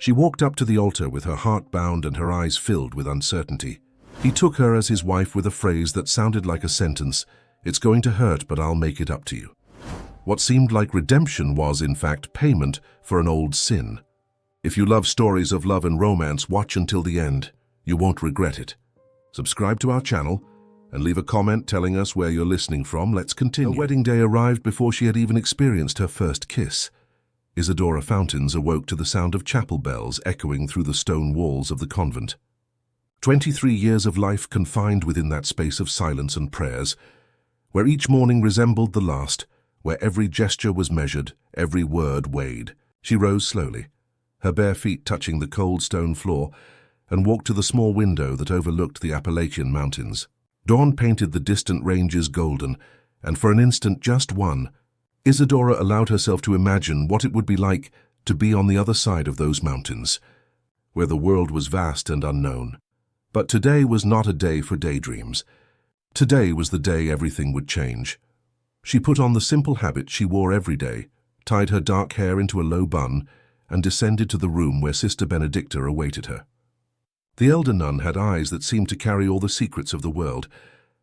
She walked up to the altar with her heart bound and her eyes filled with uncertainty. He took her as his wife with a phrase that sounded like a sentence, "It's going to hurt, but I'll make it up to you." What seemed like redemption was, in fact, payment for an old sin. If you love stories of love and romance, watch until the end. You won't regret it. Subscribe to our channel and leave a comment telling us where you're listening from. Let's continue. Her wedding day arrived before she had even experienced her first kiss. Isadora Fountains awoke to the sound of chapel bells echoing through the stone walls of the convent. 23 years of life confined within that space of silence and prayers, where each morning resembled the last, where every gesture was measured, every word weighed. She rose slowly, her bare feet touching the cold stone floor, and walked to the small window that overlooked the Appalachian Mountains. Dawn painted the distant ranges golden, and for an instant, just one, Isadora allowed herself to imagine what it would be like to be on the other side of those mountains, where the world was vast and unknown. But today was not a day for daydreams. Today was the day everything would change. She put on the simple habit she wore every day, tied her dark hair into a low bun, and descended to the room where Sister Benedicta awaited her. The elder nun had eyes that seemed to carry all the secrets of the world,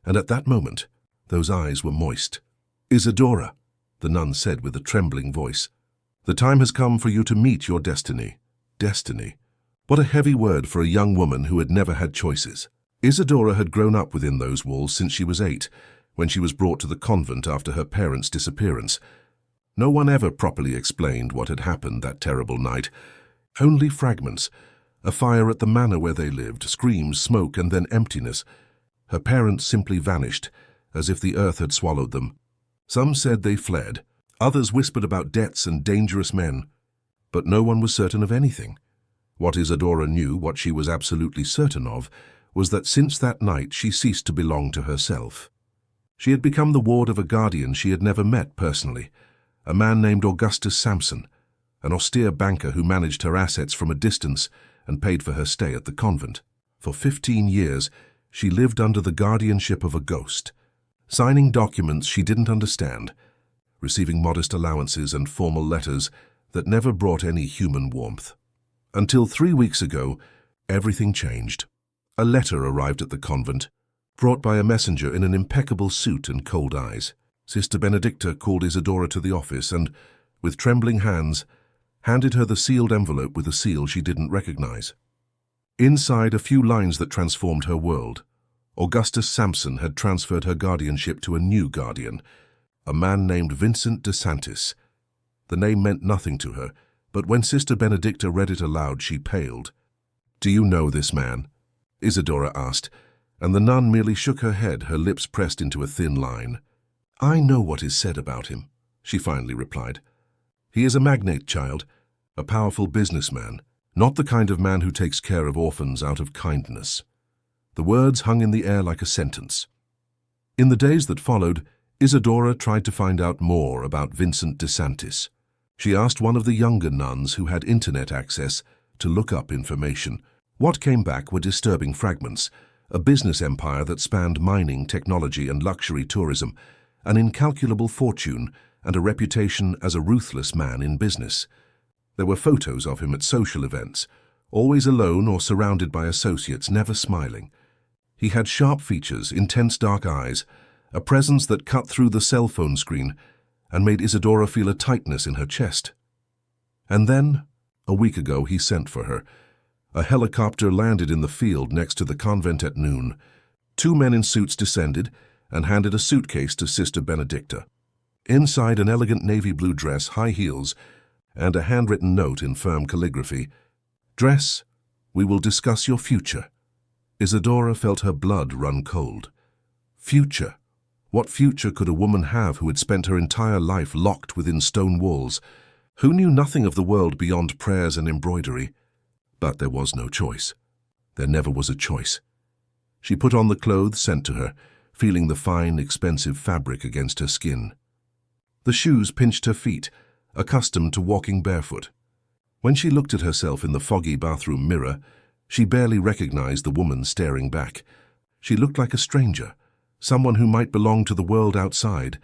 and at that moment, those eyes were moist. "Isadora," the nun said with a trembling voice, "the time has come for you to meet your destiny." Destiny. What a heavy word for a young woman who had never had choices. Isadora had grown up within those walls since she was 8, when she was brought to the convent after her parents' disappearance. No one ever properly explained what had happened that terrible night. Only fragments. A fire at the manor where they lived, screams, smoke, and then emptiness. Her parents simply vanished, as if the earth had swallowed them. Some said they fled. Others whispered about debts and dangerous men. But no one was certain of anything. What Isadora knew, what she was absolutely certain of, was that since that night she ceased to belong to herself. She had become the ward of a guardian she had never met personally, a man named Augustus Sampson, an austere banker who managed her assets from a distance and paid for her stay at the convent. For 15 years, she lived under the guardianship of a ghost, signing documents she didn't understand, receiving modest allowances and formal letters that never brought any human warmth. Until 3 weeks ago, everything changed. A letter arrived at the convent, brought by a messenger in an impeccable suit and cold eyes. Sister Benedicta called Isadora to the office and, with trembling hands, handed her the sealed envelope with a seal she didn't recognize. Inside, a few lines that transformed her world. Augustus Sampson had transferred her guardianship to a new guardian, a man named Vincent DeSantis. The name meant nothing to her, but when Sister Benedicta read it aloud, she paled. "Do you know this man?" Isadora asked, and the nun merely shook her head, her lips pressed into a thin line. "I know what is said about him," she finally replied. "He is a magnate, child, a powerful businessman, not the kind of man who takes care of orphans out of kindness." The words hung in the air like a sentence. In the days that followed, Isadora tried to find out more about Vincent DeSantis. She asked one of the younger nuns who had internet access to look up information. What came back were disturbing fragments, a business empire that spanned mining, technology, and luxury tourism, an incalculable fortune, and a reputation as a ruthless man in business. There were photos of him at social events, always alone or surrounded by associates, never smiling. He had sharp features, intense dark eyes, a presence that cut through the cell phone screen and made Isadora feel a tightness in her chest. And then, a week ago, he sent for her. A helicopter landed in the field next to the convent at noon. 2 men in suits descended and handed a suitcase to Sister Benedicta. Inside, an elegant navy blue dress, high heels, and a handwritten note in firm calligraphy. "Dress, we will discuss your future." Isadora felt her blood run cold. Future? What future could a woman have who had spent her entire life locked within stone walls, who knew nothing of the world beyond prayers and embroidery? But there was no choice. There never was a choice. She put on the clothes sent to her, feeling the fine, expensive fabric against her skin. The shoes pinched her feet, accustomed to walking barefoot. When she looked at herself in the foggy bathroom mirror, she barely recognized the woman staring back. She looked like a stranger, someone who might belong to the world outside,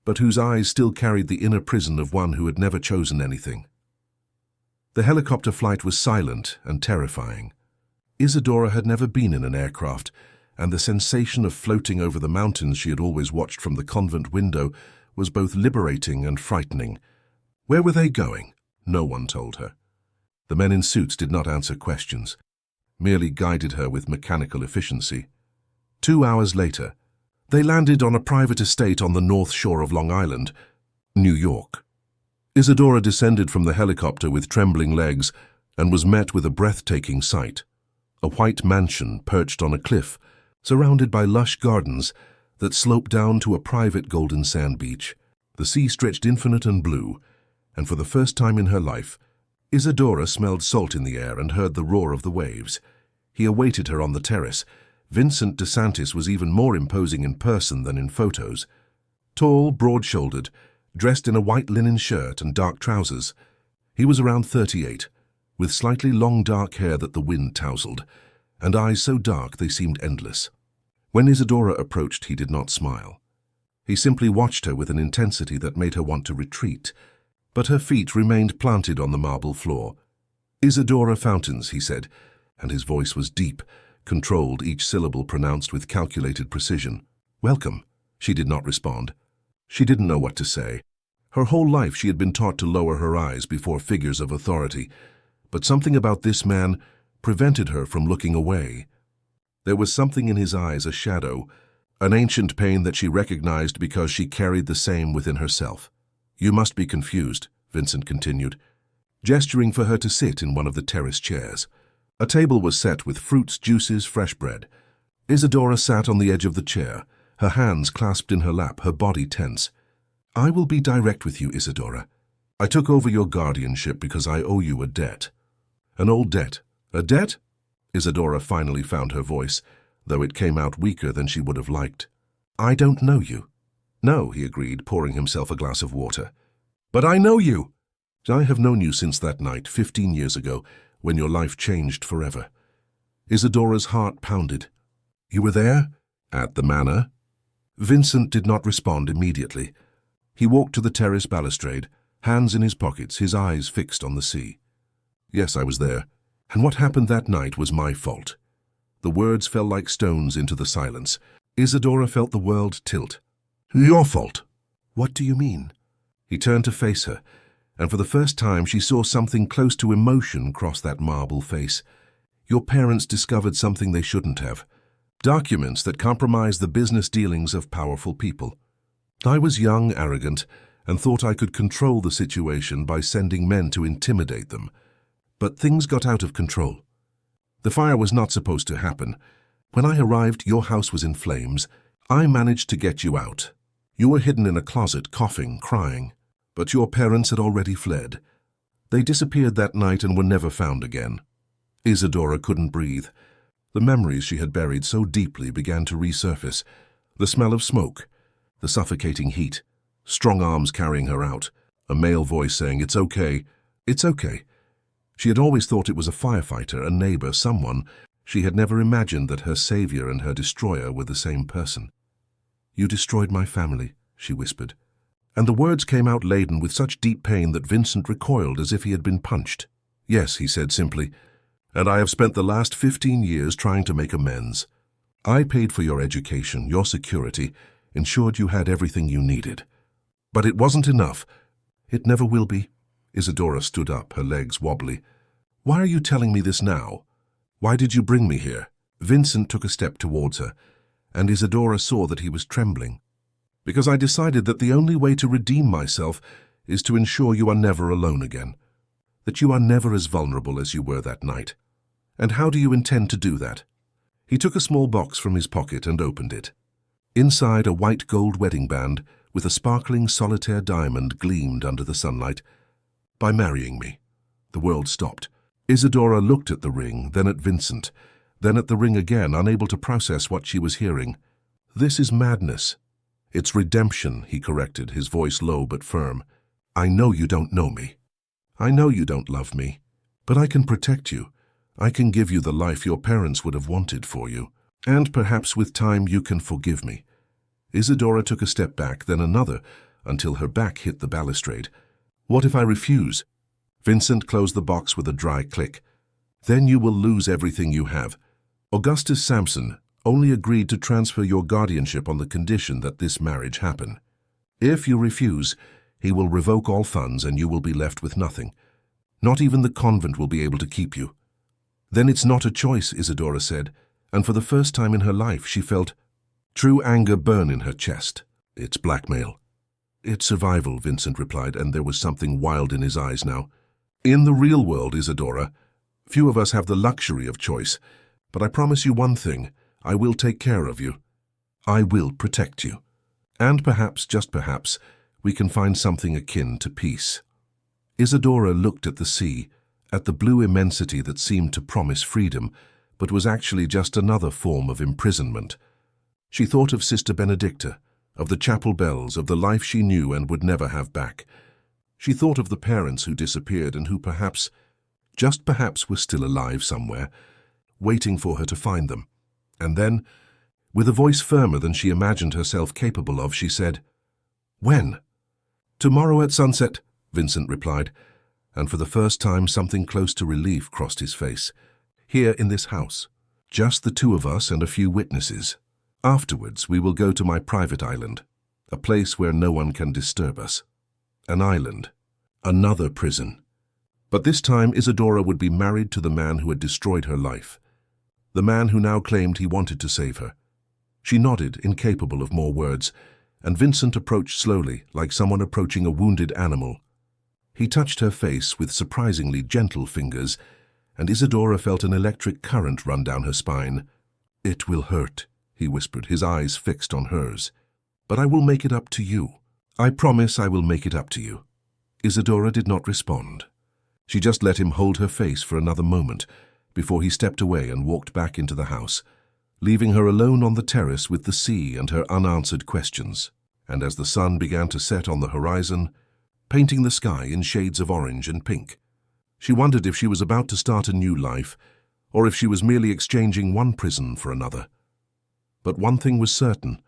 but whose eyes still carried the inner prison of one who had never chosen anything. The helicopter flight was silent and terrifying. Isadora had never been in an aircraft, and the sensation of floating over the mountains she had always watched from the convent window was both liberating and frightening. Where were they going? No one told her. The men in suits did not answer questions, merely guided her with mechanical efficiency. 2 hours later, they landed on a private estate on the north shore of Long Island, New York. Isadora descended from the helicopter with trembling legs and was met with a breathtaking sight. A white mansion perched on a cliff, surrounded by lush gardens that sloped down to a private golden sand beach. The sea stretched infinite and blue, and for the first time in her life, Isadora smelled salt in the air and heard the roar of the waves. He awaited her on the terrace. Vincent DeSantis was even more imposing in person than in photos. Tall, broad-shouldered, dressed in a white linen shirt and dark trousers. He was around 38, with slightly long dark hair that the wind tousled, and eyes so dark they seemed endless. When Isadora approached, he did not smile. He simply watched her with an intensity that made her want to retreat, but her feet remained planted on the marble floor. "Isadora Fountains," he said, and his voice was deep, controlled, each syllable pronounced with calculated precision. "Welcome." She did not respond. She didn't know what to say. Her whole life she had been taught to lower her eyes before figures of authority, but something about this man prevented her from looking away. There was something in his eyes, a shadow, an ancient pain that she recognized because she carried the same within herself. "You must be confused," Vincent continued, gesturing for her to sit in one of the terrace chairs. A table was set with fruits, juices, fresh bread. Isadora sat on the edge of the chair, her hands clasped in her lap, her body tense. "I will be direct with you, Isadora. I took over your guardianship because I owe you a debt." "An old debt? A debt?" Isadora finally found her voice, though it came out weaker than she would have liked. "I don't know you." "No," he agreed, pouring himself a glass of water. "But I know you." "I have known you since that night, 15 years ago, when your life changed forever." Isadora's heart pounded. "You were there? At the manor?" Vincent did not respond immediately. He walked to the terrace balustrade, hands in his pockets, his eyes fixed on the sea. "Yes, I was there. And what happened that night was my fault." The words fell like stones into the silence. Isadora felt the world tilt. "Your fault?" "What do you mean?" He turned to face her, and for the first time she saw something close to emotion cross that marble face. "Your parents discovered something they shouldn't have. Documents that compromised the business dealings of powerful people. I was young, arrogant, and thought I could control the situation by sending men to intimidate them. But things got out of control. The fire was not supposed to happen. When I arrived, your house was in flames. I managed to get you out. You were hidden in a closet, coughing, crying. But your parents had already fled. They disappeared that night and were never found again." Isadora couldn't breathe. The memories she had buried so deeply began to resurface. The smell of smoke, the suffocating heat, strong arms carrying her out, a male voice saying, "It's okay, it's okay." She had always thought it was a firefighter, a neighbor, someone. She had never imagined that her savior and her destroyer were the same person. "You destroyed my family," she whispered. And the words came out laden with such deep pain that Vincent recoiled as if he had been punched. "Yes," he said simply, "and I have spent the last 15 years trying to make amends. I paid for your education, your security, ensured you had everything you needed. But it wasn't enough. It never will be." Isadora stood up, her legs wobbly. "Why are you telling me this now? Why did you bring me here?" Vincent took a step towards her, and Isadora saw that he was trembling. "Because I decided that the only way to redeem myself is to ensure you are never alone again, that you are never as vulnerable as you were that night. And how do you intend to do that?" He took a small box from his pocket and opened it. Inside, a white gold wedding band with a sparkling solitaire diamond gleamed under the sunlight. "By marrying me." The world stopped. Isadora looked at the ring, then at Vincent, then at the ring again, unable to process what she was hearing. "This is madness." "It's redemption," he corrected, his voice low but firm. "I know you don't know me. I know you don't love me. But I can protect you. I can give you the life your parents would have wanted for you. And perhaps with time you can forgive me." Isadora took a step back, then another, until her back hit the balustrade. "What if I refuse?" Vincent closed the box with a dry click. Then you will lose everything you have. Augustus Sampson only agreed to transfer your guardianship on the condition that this marriage happen. If you refuse, he will revoke all funds and you will be left with nothing. Not even the convent will be able to keep you. Then it's not a choice, Isadora said, and for the first time in her life she felt true anger burn in her chest. It's blackmail. It's survival, Vincent replied, and there was something wild in his eyes now. In the real world, Isadora, few of us have the luxury of choice, but I promise you one thing, I will take care of you. I will protect you. And perhaps, just perhaps, we can find something akin to peace. Isadora looked at the sea, at the blue immensity that seemed to promise freedom, but was actually just another form of imprisonment. She thought of Sister Benedicta, of the chapel bells, of the life she knew and would never have back. She thought of the parents who disappeared and who perhaps, just perhaps, were still alive somewhere, waiting for her to find them. And then, with a voice firmer than she imagined herself capable of, she said, "When?" "Tomorrow at sunset," Vincent replied, and for the first time something close to relief crossed his face. "Here in this house. Just the two of us and a few witnesses. Afterwards, we will go to my private island, a place where no one can disturb us. An island. Another prison. But this time Isadora would be married to the man who had destroyed her life. The man who now claimed he wanted to save her. She nodded, incapable of more words, and Vincent approached slowly, like someone approaching a wounded animal. He touched her face with surprisingly gentle fingers, and Isadora felt an electric current run down her spine. "It will hurt," he whispered, his eyes fixed on hers. "But I will make it up to you. I promise I will make it up to you." Isadora did not respond. She just let him hold her face for another moment before he stepped away and walked back into the house, leaving her alone on the terrace with the sea and her unanswered questions. And as the sun began to set on the horizon, painting the sky in shades of orange and pink, she wondered if she was about to start a new life, or if she was merely exchanging one prison for another. But one thing was certain.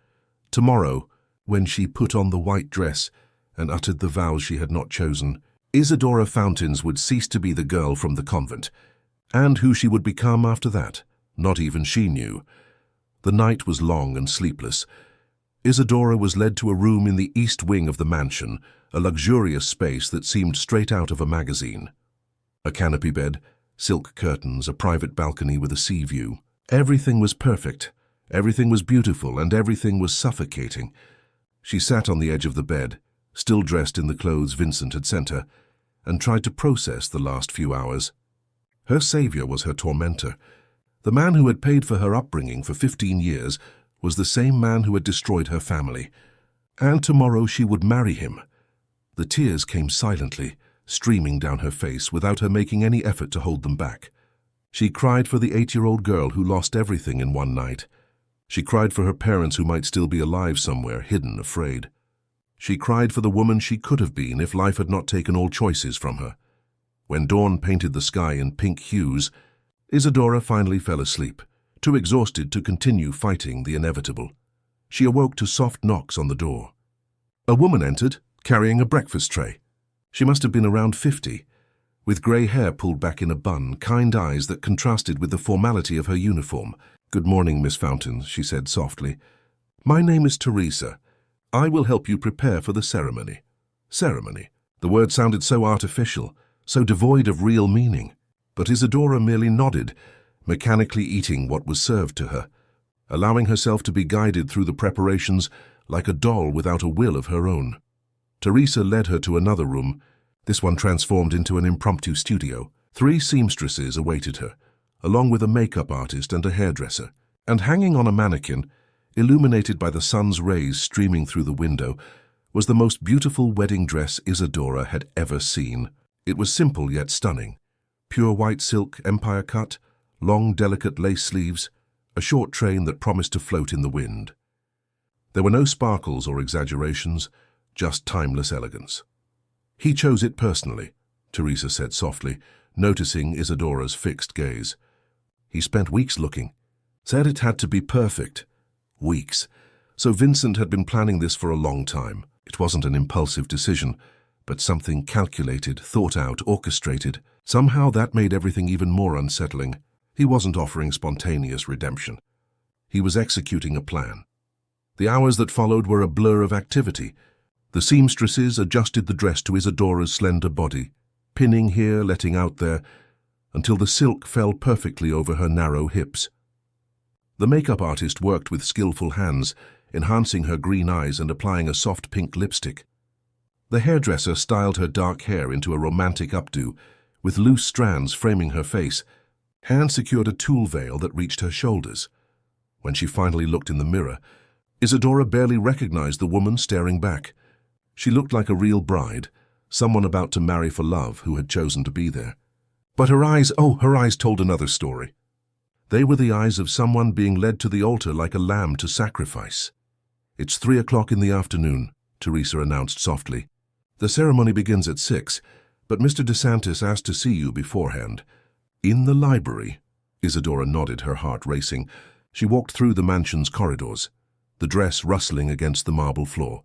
Tomorrow, when she put on the white dress and uttered the vows she had not chosen, Isadora Fountains would cease to be the girl from the convent, and who she would become after that, not even she knew. The night was long and sleepless. Isadora was led to a room in the east wing of the mansion, a luxurious space that seemed straight out of a magazine. A canopy bed, silk curtains, a private balcony with a sea view. Everything was perfect, everything was beautiful, and everything was suffocating. She sat on the edge of the bed, still dressed in the clothes Vincent had sent her, and tried to process the last few hours. Her savior was her tormentor. The man who had paid for her upbringing for 15 years was the same man who had destroyed her family. And tomorrow she would marry him. The tears came silently, streaming down her face without her making any effort to hold them back. She cried for the 8-year-old girl who lost everything in one night. She cried for her parents who might still be alive somewhere, hidden, afraid. She cried for the woman she could have been if life had not taken all choices from her. When dawn painted the sky in pink hues, Isadora finally fell asleep, too exhausted to continue fighting the inevitable. She awoke to soft knocks on the door. A woman entered, carrying a breakfast tray. She must have been around 50, with grey hair pulled back in a bun, kind eyes that contrasted with the formality of her uniform. "Good morning, Miss Fountains," she said softly. "My name is Teresa. I will help you prepare for the ceremony." Ceremony. The word sounded so artificial, so devoid of real meaning. But Isadora merely nodded, mechanically eating what was served to her, allowing herself to be guided through the preparations like a doll without a will of her own. Teresa led her to another room, this one transformed into an impromptu studio. 3 seamstresses awaited her, along with a makeup artist and a hairdresser. And hanging on a mannequin, illuminated by the sun's rays streaming through the window, was the most beautiful wedding dress Isadora had ever seen. It was simple yet stunning. Pure white silk, empire cut, long delicate lace sleeves, a short train that promised to float in the wind. There were no sparkles or exaggerations, just timeless elegance. "He chose it personally," Teresa said softly, noticing Isadora's fixed gaze. "He spent weeks looking. Said it had to be perfect. Weeks. So Vincent had been planning this for a long time. It wasn't an impulsive decision, but something calculated, thought out, orchestrated. Somehow that made everything even more unsettling. He wasn't offering spontaneous redemption. He was executing a plan. The hours that followed were a blur of activity. The seamstresses adjusted the dress to Isadora's slender body, pinning here, letting out there, until the silk fell perfectly over her narrow hips. The makeup artist worked with skillful hands, enhancing her green eyes and applying a soft pink lipstick. The hairdresser styled her dark hair into a romantic updo, with loose strands framing her face. Hand secured a tulle veil that reached her shoulders. When she finally looked in the mirror, Isadora barely recognized the woman staring back. She looked like a real bride, someone about to marry for love who had chosen to be there. But her eyes told another story. They were the eyes of someone being led to the altar like a lamb to sacrifice. "It's 3 o'clock in the afternoon," Teresa announced softly. "The ceremony begins at 6, but Mr. DeSantis asked to see you beforehand." "In the library?" Isadora nodded, her heart racing. She walked through the mansion's corridors, the dress rustling against the marble floor,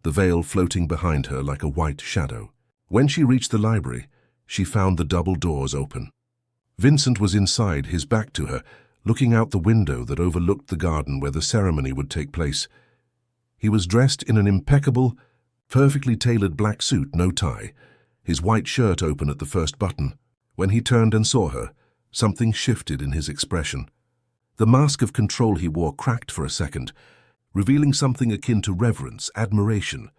the veil floating behind her like a white shadow. When she reached the library, she found the double doors open. Vincent was inside, his back to her, looking out the window that overlooked the garden where the ceremony would take place. He was dressed in an impeccable, perfectly tailored black suit, no tie, his white shirt open at the first button. When he turned and saw her, something shifted in his expression. The mask of control he wore cracked for a second, revealing something akin to reverence, admiration,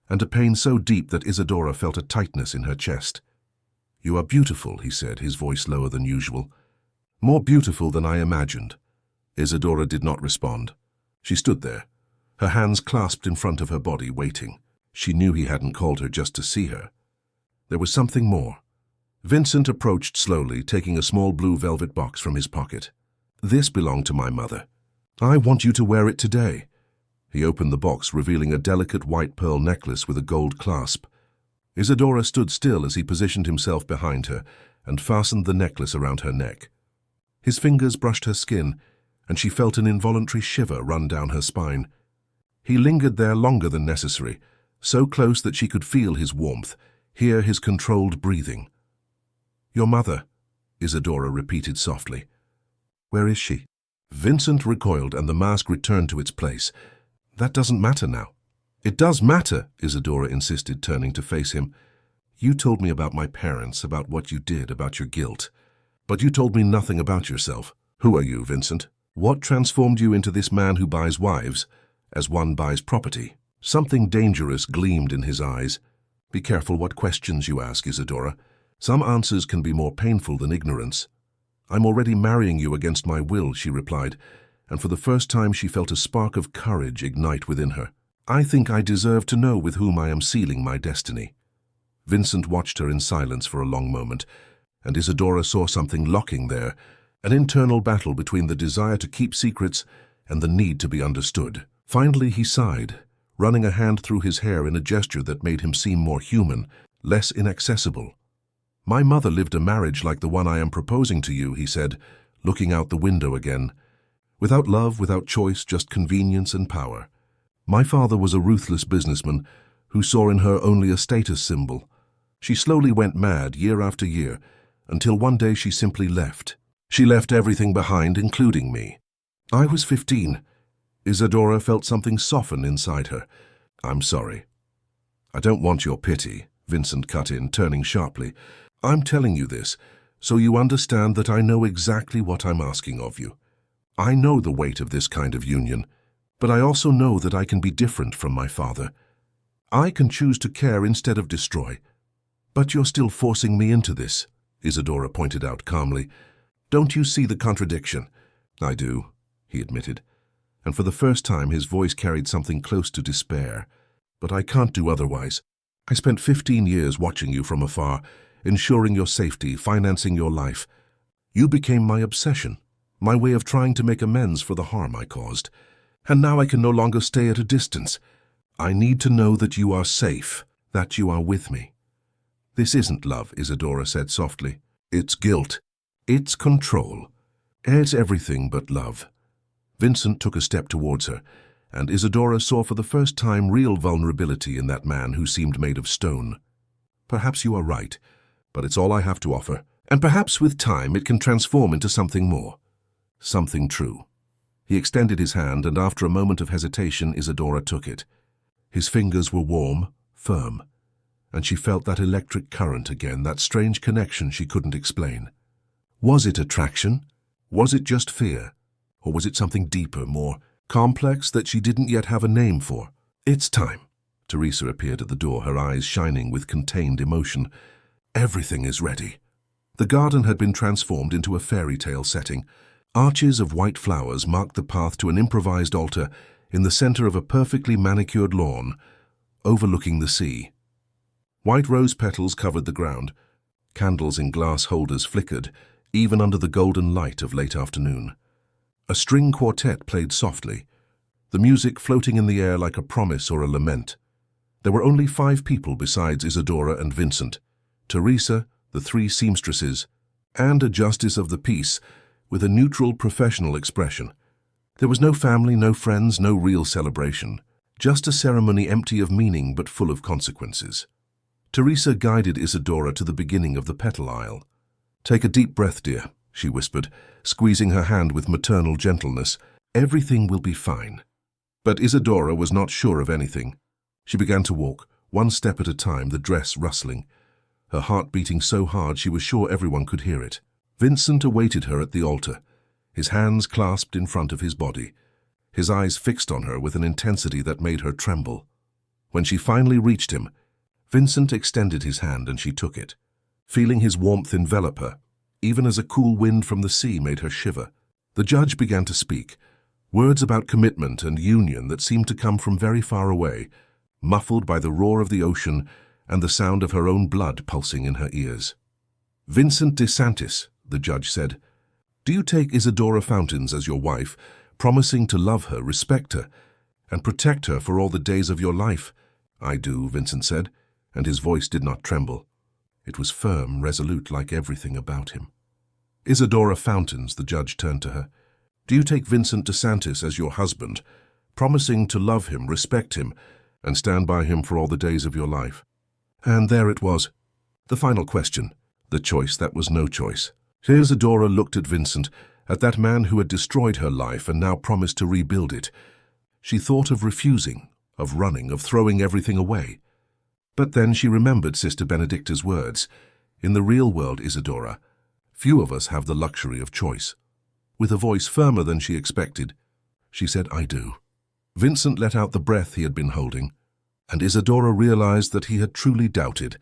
and a pain so deep that Isadora felt a tightness in her chest. "You are beautiful," he said, his voice lower than usual. "More beautiful than I imagined." Isadora did not respond. She stood there, her hands clasped in front of her body, waiting. She knew he hadn't called her just to see her. There was something more. Vincent approached slowly, taking a small blue velvet box from his pocket. "This belonged to my mother. I want you to wear it today." He opened the box, revealing a delicate white pearl necklace with a gold clasp. Isadora stood still as he positioned himself behind her and fastened the necklace around her neck. His fingers brushed her skin, and she felt an involuntary shiver run down her spine. He lingered there longer than necessary, so close that she could feel his warmth, hear his controlled breathing. "Your mother," Isadora repeated softly. "Where is she?" Vincent recoiled, and the mask returned to its place. "That doesn't matter now." "It does matter," Isadora insisted, turning to face him. "You told me about my parents, about what you did, about your guilt. But you told me nothing about yourself. Who are you, Vincent? What transformed you into this man who buys wives, as one buys property?" Something dangerous gleamed in his eyes. "Be careful what questions you ask, Isadora. Some answers can be more painful than ignorance." "I'm already marrying you against my will," she replied, and for the first time she felt a spark of courage ignite within her. "I think I deserve to know with whom I am sealing my destiny." Vincent watched her in silence for a long moment, and Isadora saw something locking there, an internal battle between the desire to keep secrets and the need to be understood. Finally he sighed, running a hand through his hair in a gesture that made him seem more human, less inaccessible. "My mother lived a marriage like the one I am proposing to you," he said, looking out the window again. "Without love, without choice, just convenience and power. My father was a ruthless businessman who saw in her only a status symbol. She slowly went mad year after year, until one day she simply left. She left everything behind, including me. I was 15. Isadora felt something soften inside her. "I'm sorry." "I don't want your pity," Vincent cut in, turning sharply. "I'm telling you this, so you understand that I know exactly what I'm asking of you. I know the weight of this kind of union, but I also know that I can be different from my father. I can choose to care instead of destroy. But you're still forcing me into this," Isadora pointed out calmly. "Don't you see the contradiction?" "I do," he admitted, and for the first time his voice carried something close to despair. "But I can't do otherwise. I spent 15 years watching you from afar, ensuring your safety, financing your life. You became my obsession, my way of trying to make amends for the harm I caused. And now I can no longer stay at a distance. I need to know that you are safe, that you are with me." "This isn't love," Isadora said softly. "It's guilt. It's control. It's everything but love." Vincent took a step towards her, and Isadora saw for the first time real vulnerability in that man who seemed made of stone. Perhaps you are right, but it's all I have to offer. And perhaps with time it can transform into something more. Something true. He extended his hand, and after a moment of hesitation, Isadora took it. His fingers were warm, firm, and she felt that electric current again, that strange connection she couldn't explain. Was it attraction? Was it just fear? Or was it something deeper, more complex that she didn't yet have a name for? It's time. Teresa appeared at the door, her eyes shining with contained emotion. Everything is ready. The garden had been transformed into a fairy tale setting. Arches of white flowers marked the path to an improvised altar in the center of a perfectly manicured lawn, overlooking the sea. White rose petals covered the ground. Candles in glass holders flickered, even under the golden light of late afternoon. A string quartet played softly, the music floating in the air like a promise or a lament. There were only 5 people besides Isadora and Vincent: Teresa, the 3 seamstresses, and a justice of the peace with a neutral professional expression. There was no family, no friends, no real celebration, just a ceremony empty of meaning but full of consequences. Teresa guided Isadora to the beginning of the petal aisle. "Take a deep breath, dear," she whispered, squeezing her hand with maternal gentleness. "Everything will be fine." But Isadora was not sure of anything. She began to walk, one step at a time, the dress rustling, her heart beating so hard she was sure everyone could hear it. Vincent awaited her at the altar, his hands clasped in front of his body, his eyes fixed on her with an intensity that made her tremble. When she finally reached him, Vincent extended his hand and she took it, feeling his warmth envelop her, even as a cool wind from the sea made her shiver. The judge began to speak, words about commitment and union that seemed to come from very far away, muffled by the roar of the ocean and the sound of her own blood pulsing in her ears. "Vincent DeSantis," the judge said, "do you take Isadora Fountains as your wife, promising to love her, respect her, and protect her for all the days of your life?" "I do," Vincent said, and his voice did not tremble. It was firm, resolute, like everything about him. "Isadora Fountains," the judge turned to her, "do you take Vincent DeSantis as your husband, promising to love him, respect him, and stand by him for all the days of your life?" And there it was, the final question, the choice that was no choice. Isadora looked at Vincent, at that man who had destroyed her life and now promised to rebuild it. She thought of refusing, of running, of throwing everything away. But then she remembered Sister Benedicta's words. "In the real world, Isadora, few of us have the luxury of choice." With a voice firmer than she expected, she said, "I do." Vincent let out the breath he had been holding, and Isadora realized that he had truly doubted,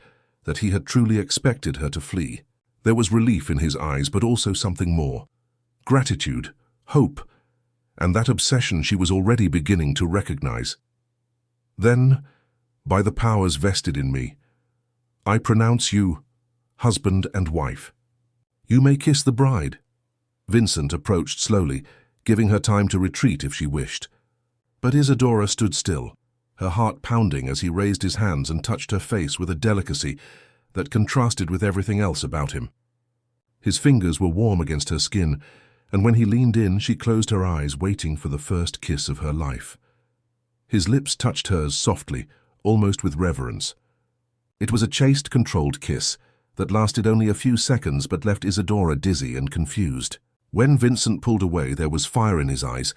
that he had truly expected her to flee. There was relief in his eyes, but also something more. Gratitude, hope, and that obsession she was already beginning to recognize. "Then, by the powers vested in me, I pronounce you husband and wife. You may kiss the bride." Vincent approached slowly, giving her time to retreat if she wished. But Isadora stood still, her heart pounding as he raised his hands and touched her face with a delicacy that contrasted with everything else about him. His fingers were warm against her skin, and when he leaned in, she closed her eyes, waiting for the first kiss of her life. His lips touched hers softly, almost with reverence. It was a chaste, controlled kiss that lasted only a few seconds but left Isadora dizzy and confused. When Vincent pulled away, there was fire in his eyes,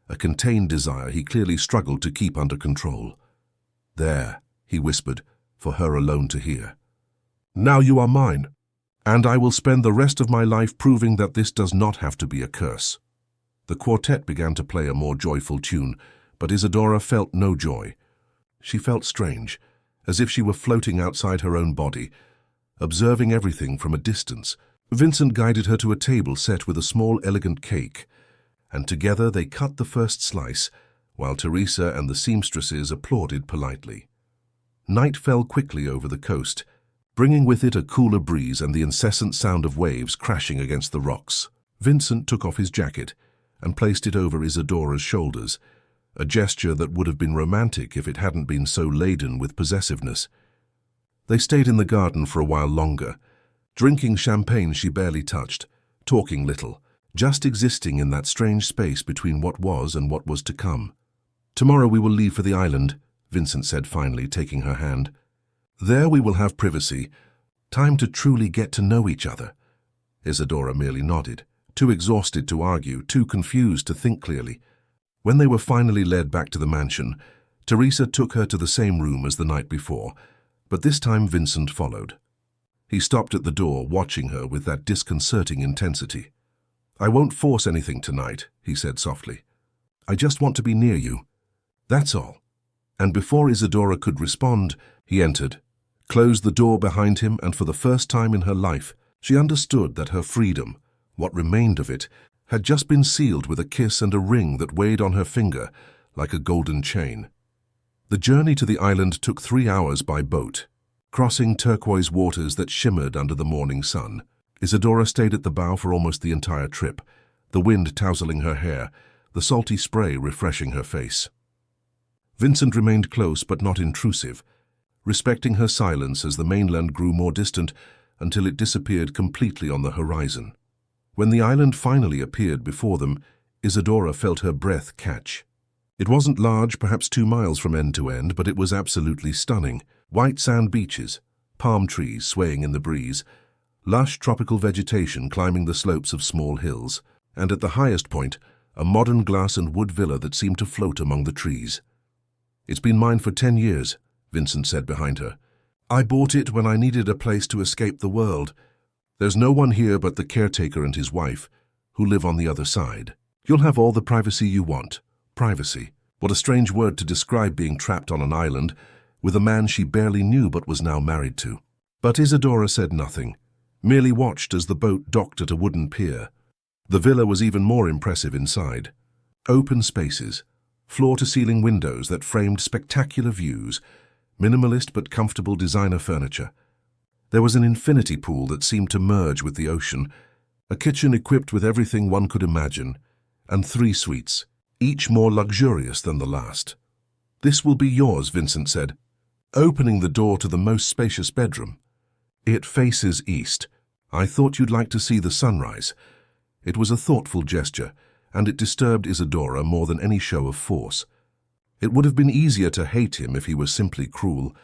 a contained desire he clearly struggled to keep under control. "There," he whispered, for her alone to hear. "Now you are mine, and I will spend the rest of my life proving that this does not have to be a curse." The quartet began to play a more joyful tune, but Isadora felt no joy. She felt strange, as if she were floating outside her own body, observing everything from a distance. Vincent guided her to a table set with a small, elegant cake, and together they cut the first slice, while Teresa and the seamstresses applauded politely. Night fell quickly over the coast, bringing with it a cooler breeze and the incessant sound of waves crashing against the rocks. Vincent took off his jacket and placed it over Isadora's shoulders, a gesture that would have been romantic if it hadn't been so laden with possessiveness. They stayed in the garden for a while longer, drinking champagne she barely touched, talking little, just existing in that strange space between what was and what was to come. "Tomorrow we will leave for the island," Vincent said finally, taking her hand. There we will have privacy, time to truly get to know each other. Isadora merely nodded, too exhausted to argue, too confused to think clearly. When they were finally led back to the mansion, Teresa took her to the same room as the night before, but this time Vincent followed. He stopped at the door, watching her with that disconcerting intensity. "I won't force anything tonight," he said softly. "I just want to be near you. That's all." And before Isadora could respond, he entered, closed the door behind him, and for the first time in her life, she understood that her freedom, what remained of it, had just been sealed with a kiss and a ring that weighed on her finger like a golden chain. The journey to the island took 3 hours by boat, crossing turquoise waters that shimmered under the morning sun. Isadora stayed at the bow for almost the entire trip, the wind tousling her hair, the salty spray refreshing her face. Vincent remained close but not intrusive, respecting her silence as the mainland grew more distant until it disappeared completely on the horizon. When the island finally appeared before them, Isadora felt her breath catch. It wasn't large, perhaps 2 miles from end to end, but it was absolutely stunning. White sand beaches, palm trees swaying in the breeze, lush tropical vegetation climbing the slopes of small hills, and at the highest point, a modern glass and wood villa that seemed to float among the trees. "It's been mine for 10 years, Vincent said behind her. "I bought it when I needed a place to escape the world. There's no one here but the caretaker and his wife, who live on the other side. You'll have all the privacy you want." Privacy. What a strange word to describe being trapped on an island with a man she barely knew but was now married to. But Isadora said nothing, merely watched as the boat docked at a wooden pier. The villa was even more impressive inside. Open spaces, floor-to-ceiling windows that framed spectacular views, minimalist but comfortable designer furniture. There was an infinity pool that seemed to merge with the ocean, a kitchen equipped with everything one could imagine, and 3 suites, each more luxurious than the last. "This will be yours," Vincent said, opening the door to the most spacious bedroom. "It faces east. I thought you'd like to see the sunrise." It was a thoughtful gesture, and it disturbed Isadora more than any show of force. It would have been easier to hate him if he were simply cruel,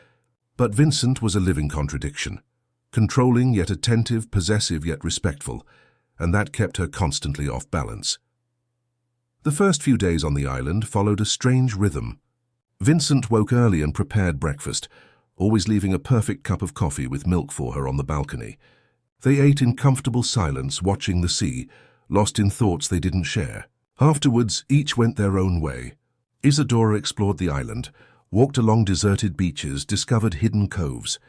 but Vincent was a living contradiction, controlling yet attentive, possessive yet respectful, and that kept her constantly off balance. The first few days on the island followed a strange rhythm. Vincent woke early and prepared breakfast, always leaving a perfect cup of coffee with milk for her on the balcony. They ate in comfortable silence, watching the sea, lost in thoughts they didn't share. Afterwards, each went their own way. Isadora explored the island, walked along deserted beaches, discovered hidden coves.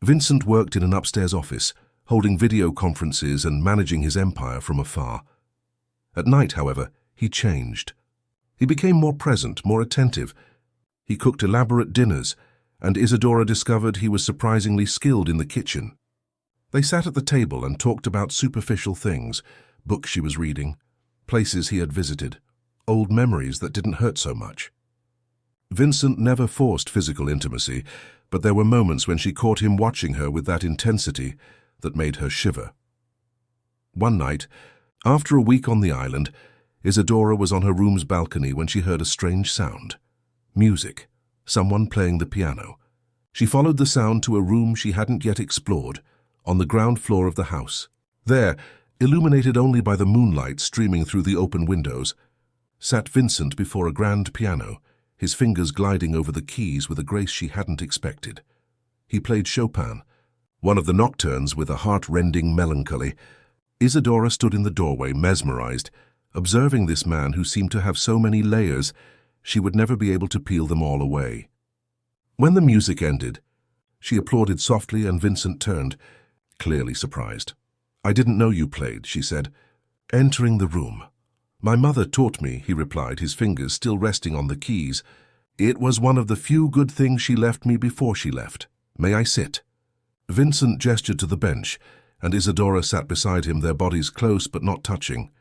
Vincent worked in an upstairs office, holding video conferences and managing his empire from afar. At night, however, he changed. He became more present, more attentive. He cooked elaborate dinners, and Isadora discovered he was surprisingly skilled in the kitchen. They sat at the table and talked about superficial things, books she was reading, places he had visited, old memories that didn't hurt so much. Vincent never forced physical intimacy, but there were moments when she caught him watching her with that intensity that made her shiver. One night, after a week on the island, Isadora was on her room's balcony when she heard a strange sound. Music, someone playing the piano. She followed the sound to a room she hadn't yet explored, on the ground floor of the house. There, illuminated only by the moonlight streaming through the open windows, sat Vincent before a grand piano, his fingers gliding over the keys with a grace she hadn't expected. He played Chopin, one of the nocturnes with a heart-rending melancholy. Isadora stood in the doorway, mesmerized, observing this man who seemed to have so many layers she would never be able to peel them all away. When the music ended, she applauded softly and Vincent turned, clearly surprised. "I didn't know you played," she said, entering the room. "My mother taught me," he replied, his fingers still resting on the keys. "It was one of the few good things she left me before she left. May I sit?" Vincent gestured to the bench, and Isadora sat beside him, their bodies close but not touching.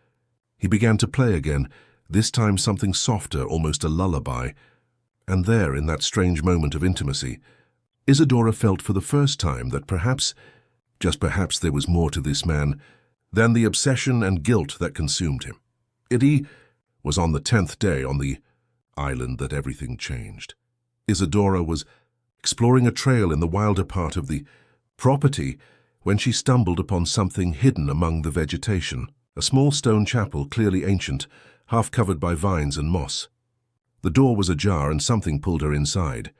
He began to play again, this time something softer, almost a lullaby. And there, in that strange moment of intimacy, Isadora felt for the first time that perhaps, just perhaps, there was more to this man than the obsession and guilt that consumed him. It was on the 10th day on the island that everything changed. Isadora was exploring a trail in the wilder part of the property, when she stumbled upon something hidden among the vegetation. A small stone chapel, clearly ancient, half covered by vines and moss. The door was ajar and something pulled her inside.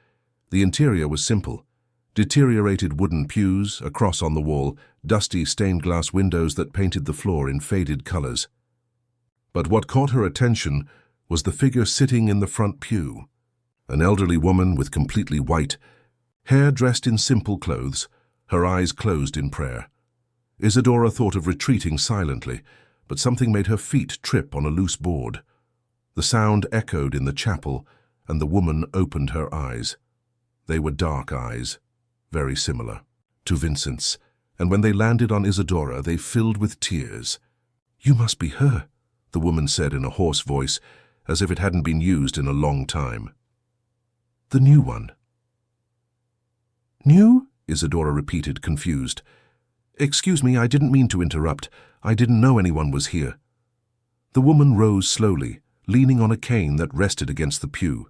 The interior was simple. Deteriorated wooden pews, a cross on the wall, dusty stained glass windows that painted the floor in faded colors. But what caught her attention was the figure sitting in the front pew. An elderly woman with completely white hair, dressed in simple clothes, her eyes closed in prayer. Isadora thought of retreating silently, but something made her feet trip on a loose board. The sound echoed in the chapel, and the woman opened her eyes. They were dark eyes, very similar to Vincent's, and when they landed on Isadora, they filled with tears. "You must be her," the woman said in a hoarse voice, as if it hadn't been used in a long time. "The new one." "New?" Isadora repeated, confused. "Excuse me, I didn't mean to interrupt. I didn't know anyone was here." The woman rose slowly, leaning on a cane that rested against the pew.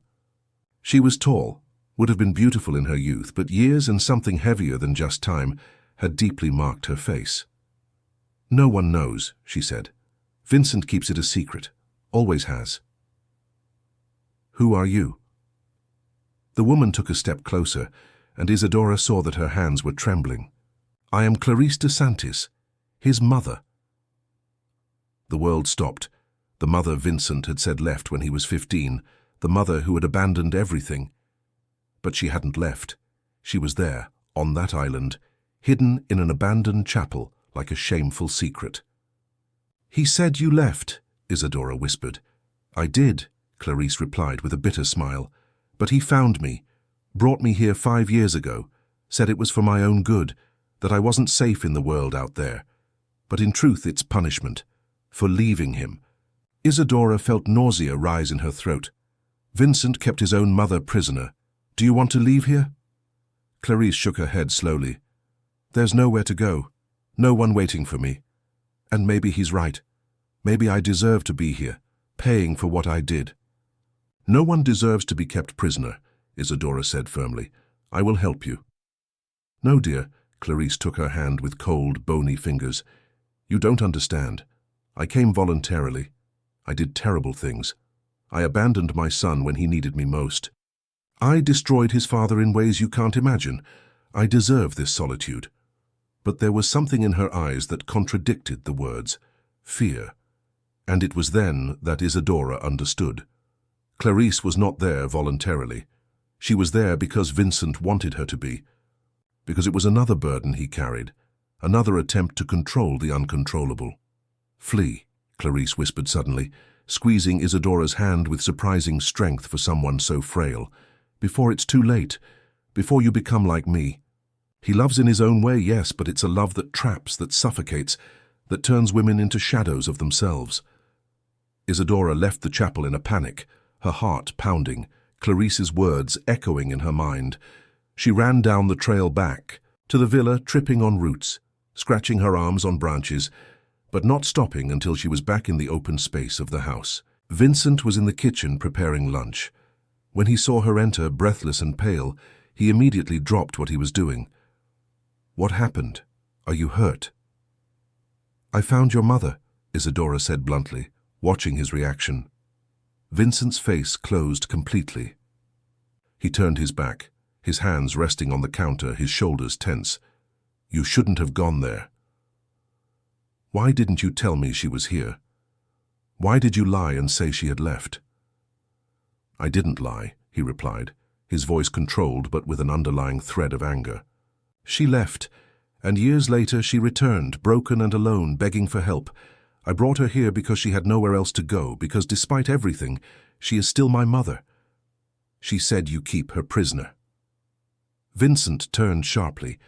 She was tall, would have been beautiful in her youth, but years and something heavier than just time had deeply marked her face. "No one knows," she said. "Vincent keeps it a secret. Always has." "Who are you?" The woman took a step closer, and Isadora saw that her hands were trembling. "I am Clarice de Santis, his mother." The world stopped. The mother Vincent had said left when he was 15, the mother who had abandoned everything. But she hadn't left. She was there, on that island, hidden in an abandoned chapel like a shameful secret. "He said you left," Isadora whispered. "I did," Clarice replied with a bitter smile. "But he found me, brought me here 5 years ago, said it was for my own good, that I wasn't safe in the world out there. But in truth it's punishment, for leaving him." Isadora felt nausea rise in her throat. Vincent kept his own mother prisoner. "Do you want to leave here?" Clarice shook her head slowly. "There's nowhere to go, no one waiting for me. And maybe he's right. Maybe I deserve to be here, paying for what I did." "No one deserves to be kept prisoner," Isadora said firmly. "I will help you." "No, dear," Clarice took her hand with cold, bony fingers. "You don't understand. I came voluntarily. I did terrible things. I abandoned my son when he needed me most. I destroyed his father in ways you can't imagine. I deserve this solitude." But there was something in her eyes that contradicted the words. Fear. And it was then that Isadora understood. Clarice was not there voluntarily. She was there because Vincent wanted her to be. Because it was another burden he carried, another attempt to control the uncontrollable. "Flee," Clarice whispered suddenly, squeezing Isadora's hand with surprising strength for someone so frail. "Before it's too late, before you become like me. He loves in his own way, yes, but it's a love that traps, that suffocates, that turns women into shadows of themselves." Isadora left the chapel in a panic, her heart pounding, Clarice's words echoing in her mind. She ran down the trail back, to the villa, tripping on roots, scratching her arms on branches, but not stopping until she was back in the open space of the house. Vincent was in the kitchen preparing lunch. When he saw her enter, breathless and pale, he immediately dropped what he was doing. "What happened? Are you hurt?" "I found your mother," Isadora said bluntly, watching his reaction. Vincent's face closed completely. He turned his back, his hands resting on the counter, his shoulders tense. "You shouldn't have gone there." "Why didn't you tell me she was here? Why did you lie and say she had left?" "I didn't lie," he replied, his voice controlled but with an underlying thread of anger. "She left, and years later she returned, broken and alone, begging for help. I brought her here because she had nowhere else to go, because despite everything, she is still my mother. She said you keep her prisoner." Vincent turned sharply,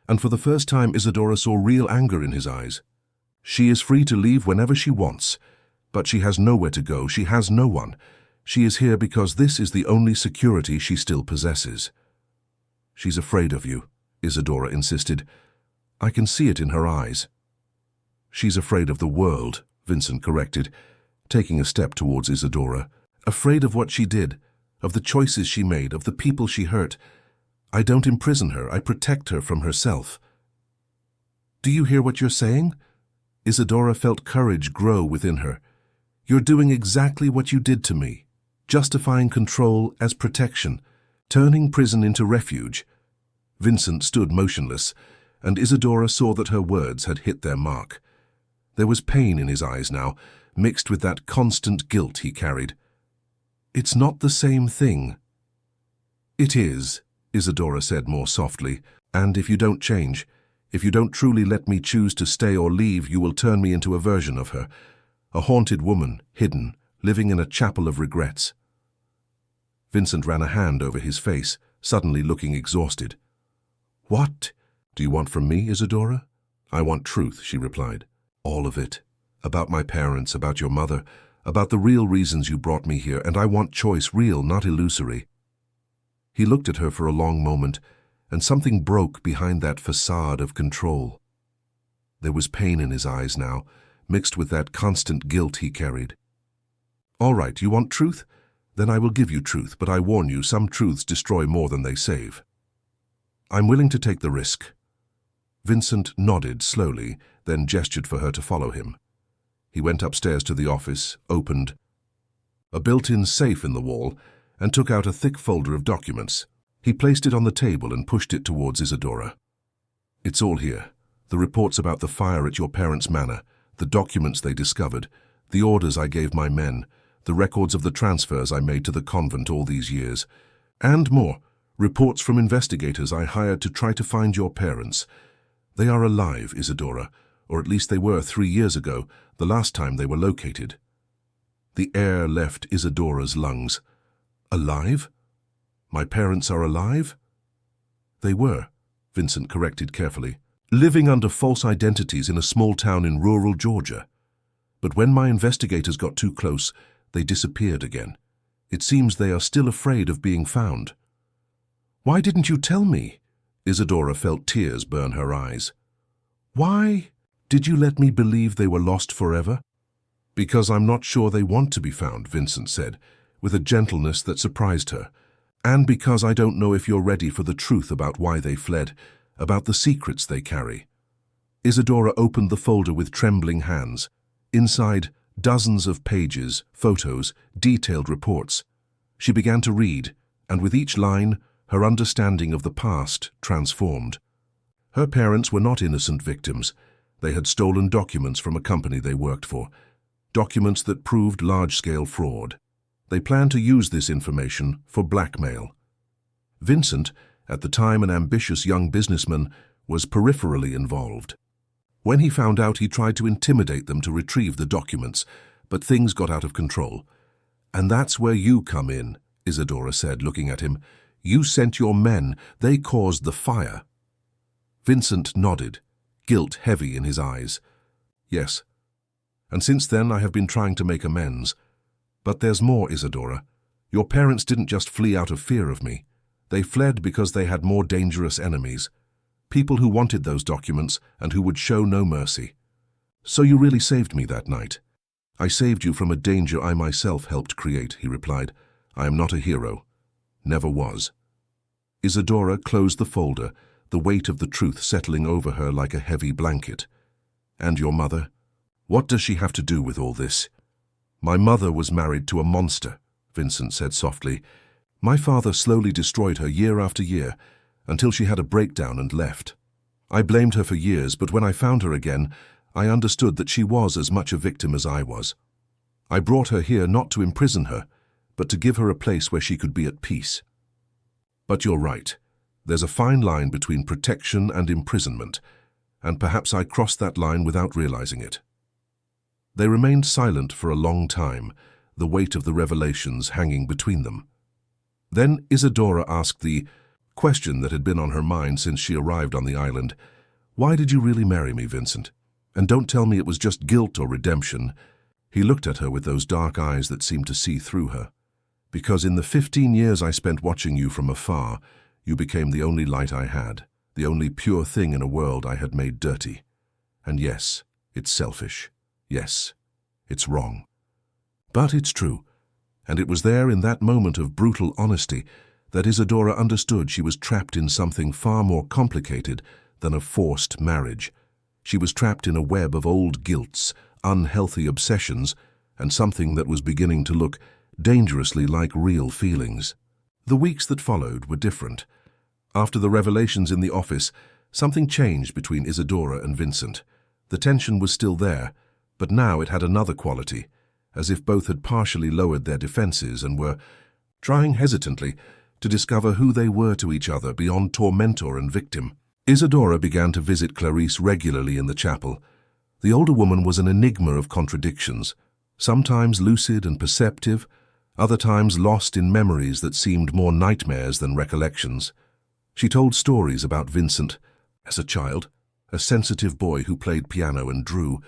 and for the first time Isadora saw real anger in his eyes. "She is free to leave whenever she wants, but she has nowhere to go, she has no one. She is here because this is the only security she still possesses." "She's afraid of you," Isadora insisted. "I can see it in her eyes." "She's afraid of the world," Vincent corrected, taking a step towards Isadora. "Afraid of what she did, of the choices she made, of the people she hurt. I don't imprison her, I protect her from herself. Do you hear what you're saying? Isadora felt courage grow within her. You're doing exactly what you did to me, justifying control as protection, turning prison into refuge. Vincent stood motionless, and Isadora saw that her words had hit their mark. There was pain in his eyes now, mixed with that constant guilt he carried. It's not the same thing. It is, Isadora said more softly, and if you don't change, if you don't truly let me choose to stay or leave, you will turn me into a version of her, a haunted woman, hidden, living in a chapel of regrets. Vincent ran a hand over his face, suddenly looking exhausted. What do you want from me, Isadora? I want truth, she replied. All of it. About my parents, about your mother, about the real reasons you brought me here, and I want choice, real, not illusory. He looked at her for a long moment, and something broke behind that facade of control. There was pain in his eyes now, mixed with that constant guilt he carried. All right, you want truth? Then I will give you truth, but I warn you, some truths destroy more than they save. I'm willing to take the risk. Vincent nodded slowly, then gestured for her to follow him. He went upstairs to the office, opened a built-in safe in the wall, and took out a thick folder of documents. He placed it on the table and pushed it towards Isadora. It's all here. The reports about the fire at your parents' manor, the documents they discovered, the orders I gave my men, the records of the transfers I made to the convent all these years, and more, reports from investigators I hired to try to find your parents. They are alive, Isadora, or at least they were 3 years ago, the last time they were located. The air left Isadora's lungs. Alive? My parents are alive? They were, Vincent corrected carefully, living under false identities in a small town in rural Georgia. But when my investigators got too close, they disappeared again. It seems they are still afraid of being found. Why didn't you tell me? Isadora felt tears burn her eyes. Why did you let me believe they were lost forever? Because I'm not sure they want to be found, Vincent said, with a gentleness that surprised her. And because I don't know if you're ready for the truth about why they fled, about the secrets they carry. Isadora opened the folder with trembling hands. Inside, dozens of pages, photos, detailed reports. She began to read, and with each line, her understanding of the past transformed. Her parents were not innocent victims. They had stolen documents from a company they worked for, documents that proved large-scale fraud. They planned to use this information for blackmail. Vincent, at the time an ambitious young businessman, was peripherally involved. When he found out, he tried to intimidate them to retrieve the documents, but things got out of control. And that's where you come in, Isadora said, looking at him. You sent your men. They caused the fire. Vincent nodded, guilt heavy in his eyes. Yes. And since then I have been trying to make amends. But there's more, Isadora. Your parents didn't just flee out of fear of me. They fled because they had more dangerous enemies. People who wanted those documents and who would show no mercy. So you really saved me that night. I saved you from a danger I myself helped create, he replied. I am not a hero. Never was. Isadora closed the folder, the weight of the truth settling over her like a heavy blanket. And your mother? What does she have to do with all this? My mother was married to a monster, Vincent said softly. My father slowly destroyed her year after year, until she had a breakdown and left. I blamed her for years, but when I found her again, I understood that she was as much a victim as I was. I brought her here not to imprison her, but to give her a place where she could be at peace. But you're right. There's a fine line between protection and imprisonment, and perhaps I crossed that line without realizing it. They remained silent for a long time, the weight of the revelations hanging between them. Then Isadora asked the question that had been on her mind since she arrived on the island. Why did you really marry me, Vincent? And don't tell me it was just guilt or redemption. He looked at her with those dark eyes that seemed to see through her. Because in the 15 years I spent watching you from afar, you became the only light I had, the only pure thing in a world I had made dirty. And yes, it's selfish. Yes, it's wrong. But it's true. And it was there in that moment of brutal honesty that Isadora understood she was trapped in something far more complicated than a forced marriage. She was trapped in a web of old guilts, unhealthy obsessions, and something that was beginning to look dangerously like real feelings. The weeks that followed were different. After the revelations in the office, something changed between Isadora and Vincent. The tension was still there, but now it had another quality, as if both had partially lowered their defenses and were trying hesitantly to discover who they were to each other beyond tormentor and victim. Isadora began to visit Clarice regularly in the chapel. The older woman was an enigma of contradictions, sometimes lucid and perceptive, other times lost in memories that seemed more nightmares than recollections. She told stories about Vincent as a child, a sensitive boy who played piano and drew,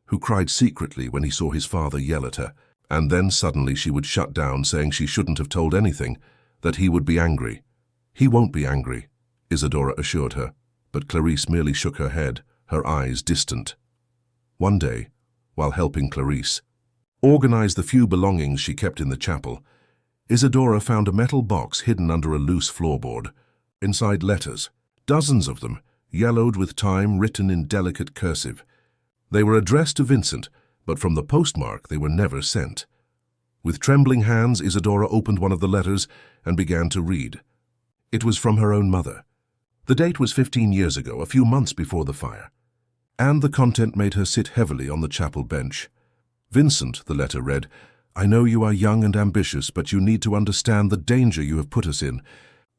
who cried secretly when he saw his father yell at her, and then suddenly she would shut down, saying she shouldn't have told anything, that he would be angry. "He won't be angry," Isadora assured her, but Clarice merely shook her head, her eyes distant. One day, while helping Clarice organize the few belongings she kept in the chapel, Isadora found a metal box hidden under a loose floorboard. Inside letters, dozens of them, yellowed with time, written in delicate cursive. They were addressed to Vincent, but from the postmark they were never sent. With trembling hands, Isadora opened one of the letters and began to read. It was from her own mother. The date was 15 years ago, a few months before the fire, and the content made her sit heavily on the chapel bench. "Vincent," the letter read, "I know you are young and ambitious, but you need to understand the danger you have put us in.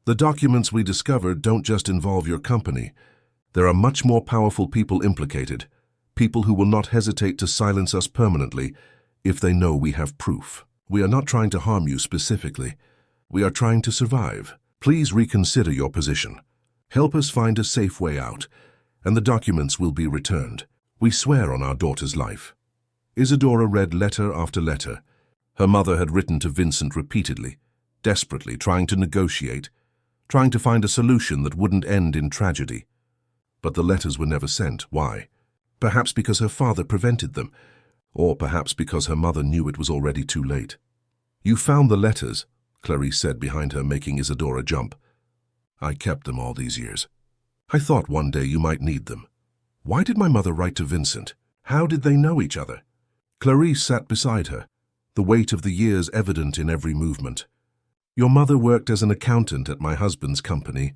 The documents we discovered don't just involve your company. There are much more powerful people implicated, people who will not hesitate to silence us permanently if they know we have proof. We are not trying to harm you specifically. We are trying to survive. Please reconsider your position. Help us find a safe way out, and the documents will be returned. We swear on our daughter's life." Isadora read letter after letter. Her mother had written to Vincent repeatedly, desperately, trying to negotiate, trying to find a solution that wouldn't end in tragedy. But the letters were never sent. Why? Perhaps because her father prevented them, or perhaps because her mother knew it was already too late. "You found the letters," Clarice said behind her, making Isadora jump. "I kept them all these years. I thought one day you might need them. Why did my mother write to Vincent? How did they know each other?" Clarice sat beside her, the weight of the years evident in every movement. "Your mother worked as an accountant at my husband's company.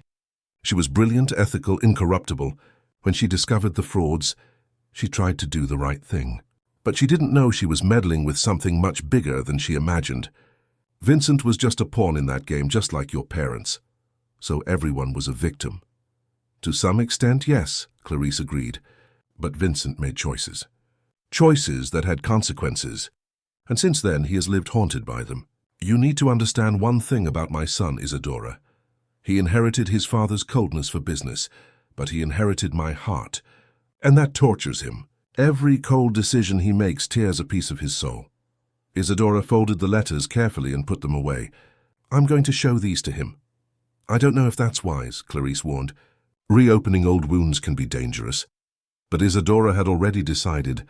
She was brilliant, ethical, incorruptible. When she discovered the frauds, she tried to do the right thing. But she didn't know she was meddling with something much bigger than she imagined. Vincent was just a pawn in that game, just like your parents. So everyone was a victim." "To some extent, yes," Clarice agreed. But Vincent made choices. Choices that had consequences. And since then, he has lived haunted by them. "You need to understand one thing about my son, Isadora. He inherited his father's coldness for business, but he inherited my heart. And that tortures him. Every cold decision he makes tears a piece of his soul." Isadora folded the letters carefully and put them away. "I'm going to show these to him." "I don't know if that's wise," Clarice warned. "Reopening old wounds can be dangerous." But Isadora had already decided.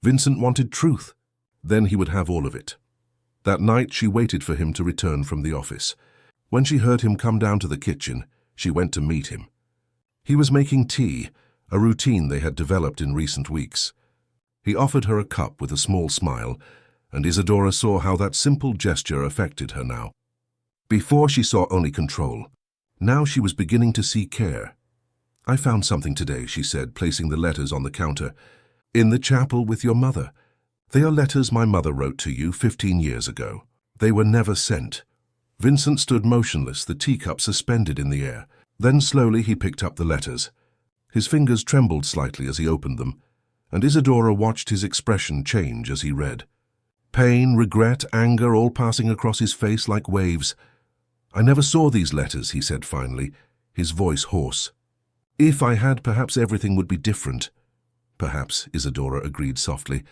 Vincent wanted truth. Then he would have all of it. That night she waited for him to return from the office. When she heard him come down to the kitchen, she went to meet him. He was making tea, a routine they had developed in recent weeks. He offered her a cup with a small smile, and Isadora saw how that simple gesture affected her now. Before she saw only control. Now she was beginning to see care. "I found something today," she said, placing the letters on the counter. "In the chapel with your mother. They are letters my mother wrote to you 15 years ago. They were never sent." Vincent stood motionless, the teacup suspended in the air. Then slowly he picked up the letters. His fingers trembled slightly as he opened them, and Isadora watched his expression change as he read. Pain, regret, anger, all passing across his face like waves. "I never saw these letters," he said finally, his voice hoarse. "If I had, perhaps everything would be different." "Perhaps," Isadora agreed softly,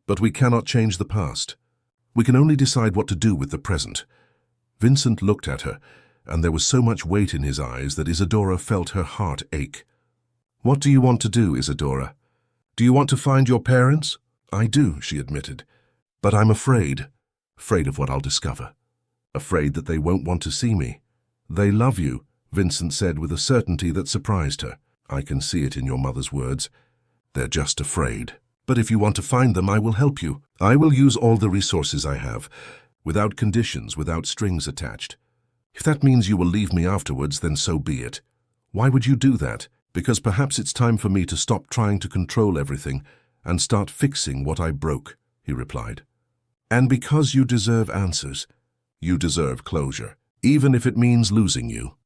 "but we cannot change the past. We can only decide what to do with the present." Vincent looked at her, and there was so much weight in his eyes that Isadora felt her heart ache. "What do you want to do, Isadora? Do you want to find your parents?" "I do," she admitted. "But I'm afraid of what I'll discover. Afraid that they won't want to see me. They love you, Vincent said with a certainty that surprised her. I can see it in your mother's words. They're just afraid. But if you want to find them, I will help you. I will use all the resources I have, without conditions, without strings attached. If that means you will leave me afterwards, then so be it. Why would you do that? Because perhaps it's time for me to stop trying to control everything and start fixing what I broke, he replied. And because you deserve answers, you deserve closure, even if it means losing you.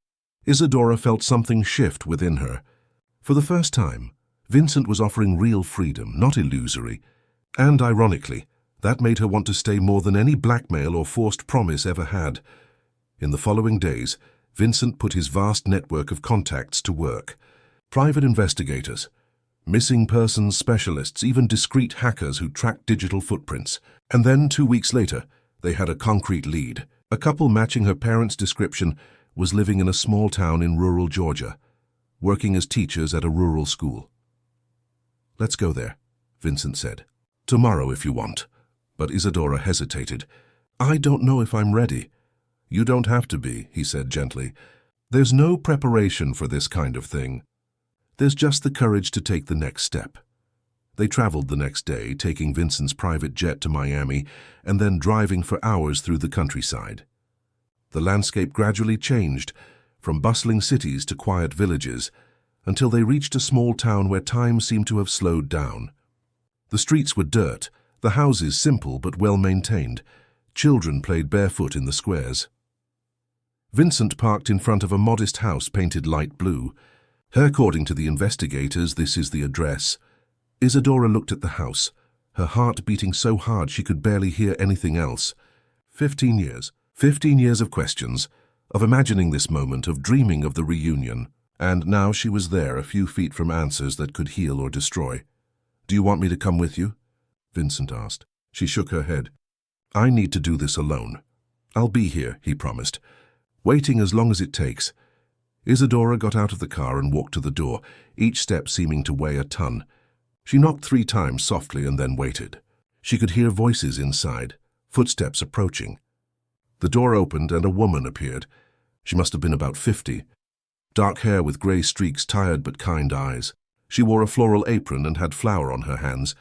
Isadora felt something shift within her. For the first time, Vincent was offering real freedom, not illusory, and ironically, that made her want to stay more than any blackmail or forced promise ever had. In the following days, Vincent put his vast network of contacts to work. Private investigators, missing persons specialists, even discreet hackers who tracked digital footprints. And then 2 weeks later, they had a concrete lead. A couple matching her parents' description was living in a small town in rural Georgia, working as teachers at a rural school. Let's go there, Vincent said. Tomorrow if you want. But Isadora hesitated. I don't know if I'm ready. You don't have to be, he said gently. There's no preparation for this kind of thing. There's just the courage to take the next step. They traveled the next day, taking Vincent's private jet to Miami and then driving for hours through the countryside. The landscape gradually changed, from bustling cities to quiet villages, until they reached a small town where time seemed to have slowed down. The streets were dirt, the houses simple but well-maintained. Children played barefoot in the squares. Vincent parked in front of a modest house painted light blue. According to the investigators, this is the address. Isadora looked at the house, her heart beating so hard she could barely hear anything else. 15 years. 15 years of questions, of imagining this moment, of dreaming of the reunion. And now she was there, a few feet from answers that could heal or destroy. Do you want me to come with you? Vincent asked. She shook her head. I need to do this alone. I'll be here, he promised, waiting as long as it takes. Isadora got out of the car and walked to the door, each step seeming to weigh a ton. She knocked 3 times softly and then waited. She could hear voices inside, footsteps approaching. The door opened and a woman appeared. She must have been about 50. Dark hair with grey streaks, tired but kind eyes. She wore a floral apron and had flour on her hands.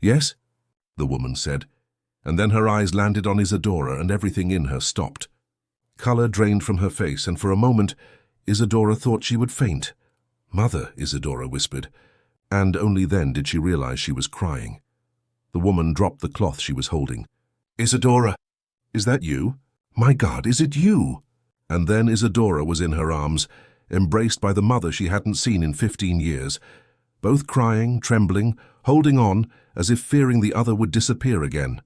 Yes? The woman said. And then her eyes landed on Isadora and everything in her stopped. Colour drained from her face, and for a moment Isadora thought she would faint. Mother, Isadora whispered, and only then did she realize she was crying. The woman dropped the cloth she was holding. Isadora, is that you? My God, is it you? And then Isadora was in her arms, embraced by the mother she hadn't seen in 15 years, both crying, trembling, holding on, as if fearing the other would disappear again.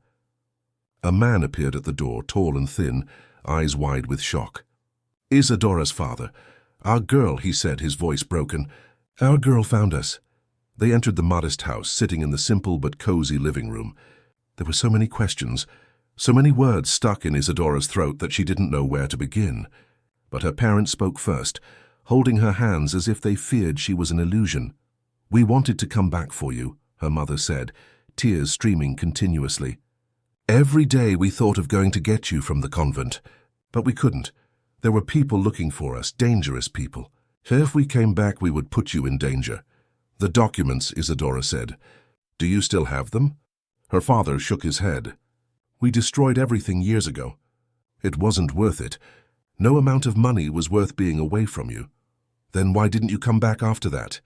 A man appeared at the door, tall and thin, eyes wide with shock. Isadora's father. Our girl, he said, his voice broken. Our girl found us. They entered the modest house, sitting in the simple but cozy living room. There were so many questions, so many words stuck in Isadora's throat that she didn't know where to begin. But her parents spoke first, holding her hands as if they feared she was an illusion. We wanted to come back for you, her mother said, tears streaming continuously. Every day we thought of going to get you from the convent, but we couldn't. There were people looking for us, dangerous people. If we came back, we would put you in danger. The documents, Isadora said. Do you still have them? Her father shook his head. We destroyed everything years ago. It wasn't worth it. No amount of money was worth being away from you. Then why didn't you come back after that?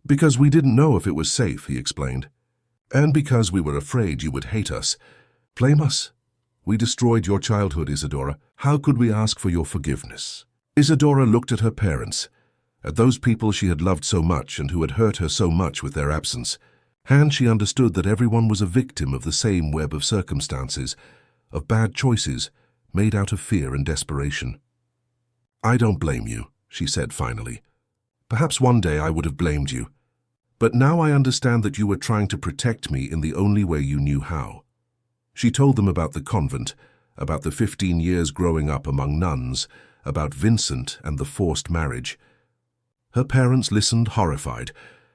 Because we didn't know if it was safe, he explained. And because we were afraid you would hate us. Blame us. We destroyed your childhood, Isadora. How could we ask for your forgiveness? Isadora looked at her parents, at those people she had loved so much and who had hurt her so much with their absence. And she understood that everyone was a victim of the same web of circumstances, of bad choices made out of fear and desperation. I don't blame you, she said finally. Perhaps one day I would have blamed you. But now I understand that you were trying to protect me in the only way you knew how. She told them about the convent, about the 15 years growing up among nuns, about Vincent and the forced marriage. Her parents listened horrified,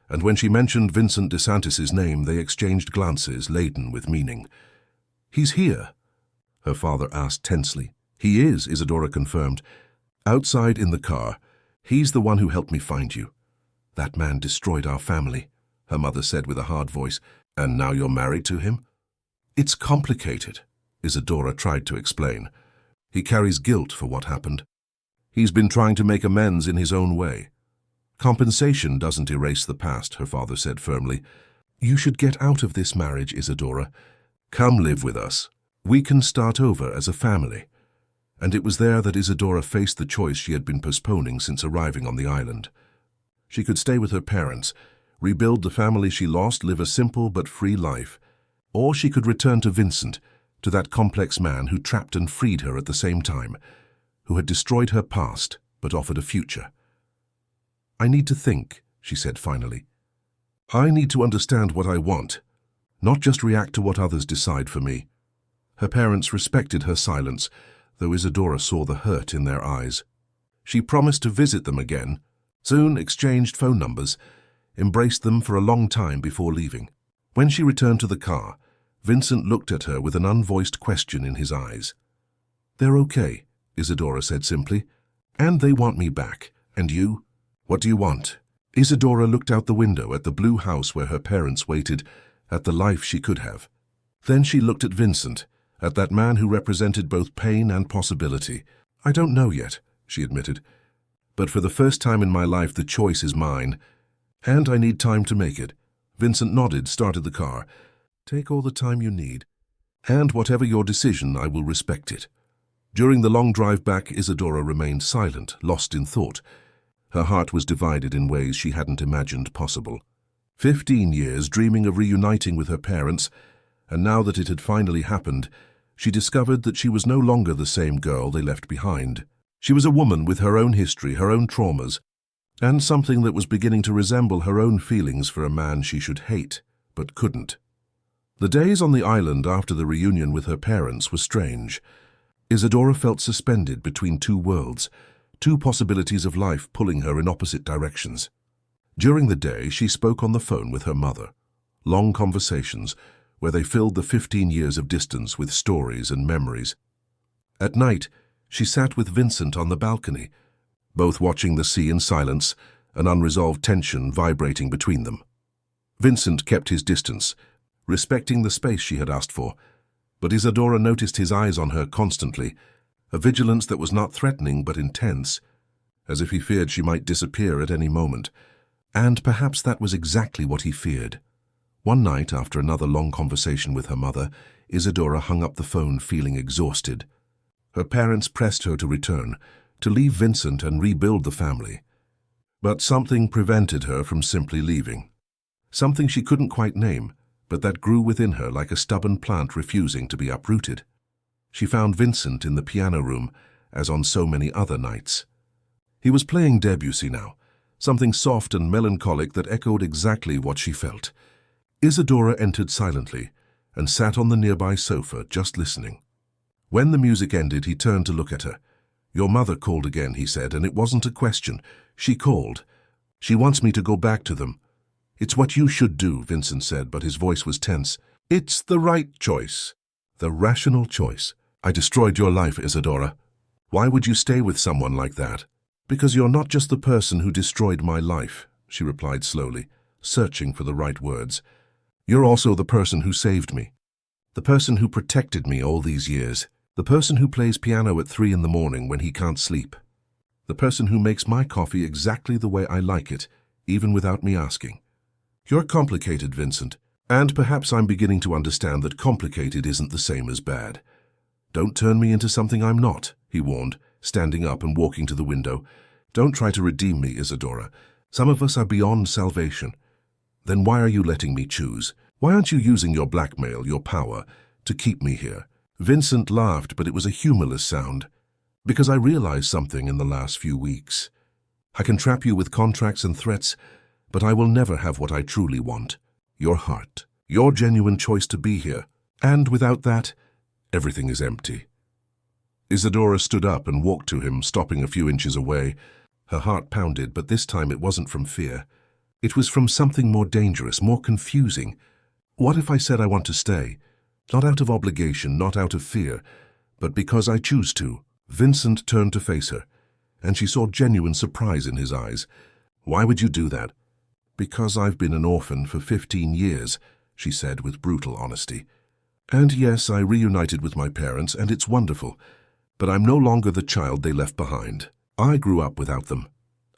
and when she mentioned Vincent DeSantis's name, they exchanged glances laden with meaning. He's here, her father asked tensely. He is, Isadora confirmed. Outside in the car, he's the one who helped me find you. That man destroyed our family, her mother said with a hard voice. And now you're married to him? It's complicated, Isadora tried to explain. He carries guilt for what happened. He's been trying to make amends in his own way. Compensation doesn't erase the past, her father said firmly. You should get out of this marriage, Isadora. Come live with us. We can start over as a family. And it was there that Isadora faced the choice she had been postponing since arriving on the island. She could stay with her parents, rebuild the family she lost, live a simple but free life. Or she could return to Vincent, to that complex man who trapped and freed her at the same time, who had destroyed her past but offered a future. I need to think, she said finally. I need to understand what I want, not just react to what others decide for me. Her parents respected her silence, though Isadora saw the hurt in their eyes. She promised to visit them again, soon exchanged phone numbers, embraced them for a long time before leaving. When she returned to the car, Vincent looked at her with an unvoiced question in his eyes. They're okay, Isadora said simply. And they want me back. And you? What do you want? Isadora looked out the window at the blue house where her parents waited, at the life she could have. Then she looked at Vincent, at that man who represented both pain and possibility. I don't know yet, she admitted. But for the first time in my life, the choice is mine. And I need time to make it. Vincent nodded, started the car. Take all the time you need. And whatever your decision, I will respect it. During the long drive back, Isadora remained silent, lost in thought. Her heart was divided in ways she hadn't imagined possible. 15 years dreaming of reuniting with her parents, and now that it had finally happened, she discovered that she was no longer the same girl they left behind. She was a woman with her own history, her own traumas, and something that was beginning to resemble her own feelings for a man she should hate, but couldn't. The days on the island after the reunion with her parents were strange. Isadora felt suspended between two worlds, two possibilities of life pulling her in opposite directions. During the day, she spoke on the phone with her mother. Long conversations, where they filled the 15 years of distance with stories and memories. At night, she sat with Vincent on the balcony, both watching the sea in silence, an unresolved tension vibrating between them. Vincent kept his distance, respecting the space she had asked for, but Isadora noticed his eyes on her constantly, a vigilance that was not threatening but intense, as if he feared she might disappear at any moment. And perhaps that was exactly what he feared. One night, after another long conversation with her mother, Isadora hung up the phone feeling exhausted. Her parents pressed her to return, to leave Vincent and rebuild the family. But something prevented her from simply leaving. Something she couldn't quite name, but that grew within her like a stubborn plant refusing to be uprooted. She found Vincent in the piano room, as on so many other nights. He was playing Debussy now, something soft and melancholic that echoed exactly what she felt. Isadora entered silently and sat on the nearby sofa, just listening. When the music ended, he turned to look at her. Your mother called again, he said, and it wasn't a question. She called. She wants me to go back to them. It's what you should do, Vincent said, but his voice was tense. It's the right choice. The rational choice. I destroyed your life, Isadora. Why would you stay with someone like that? Because you're not just the person who destroyed my life, she replied slowly, searching for the right words. You're also the person who saved me. The person who protected me all these years. The person who plays piano at 3 in the morning when he can't sleep. The person who makes my coffee exactly the way I like it, even without me asking. You're complicated, Vincent, and perhaps I'm beginning to understand that complicated isn't the same as bad. Don't turn me into something I'm not, he warned, standing up and walking to the window. Don't try to redeem me, Isadora. Some of us are beyond salvation. Then why are you letting me choose? Why aren't you using your blackmail, your power, to keep me here? Vincent laughed, but it was a humorless sound. Because I realized something in the last few weeks. I can trap you with contracts and threats, but I will never have what I truly want. Your heart, your genuine choice to be here. And without that, everything is empty. Isadora stood up and walked to him, stopping a few inches away. Her heart pounded, but this time it wasn't from fear. It was from something more dangerous, more confusing. What if I said I want to stay? Not out of obligation, not out of fear, but because I choose to. Vincent turned to face her. and she saw genuine surprise in his eyes. "Why would you do that?" "Because I've been an orphan for 15 years, she said with brutal honesty. "And yes, I reunited with my parents, and it's wonderful. But I'm no longer the child they left behind. I grew up without them.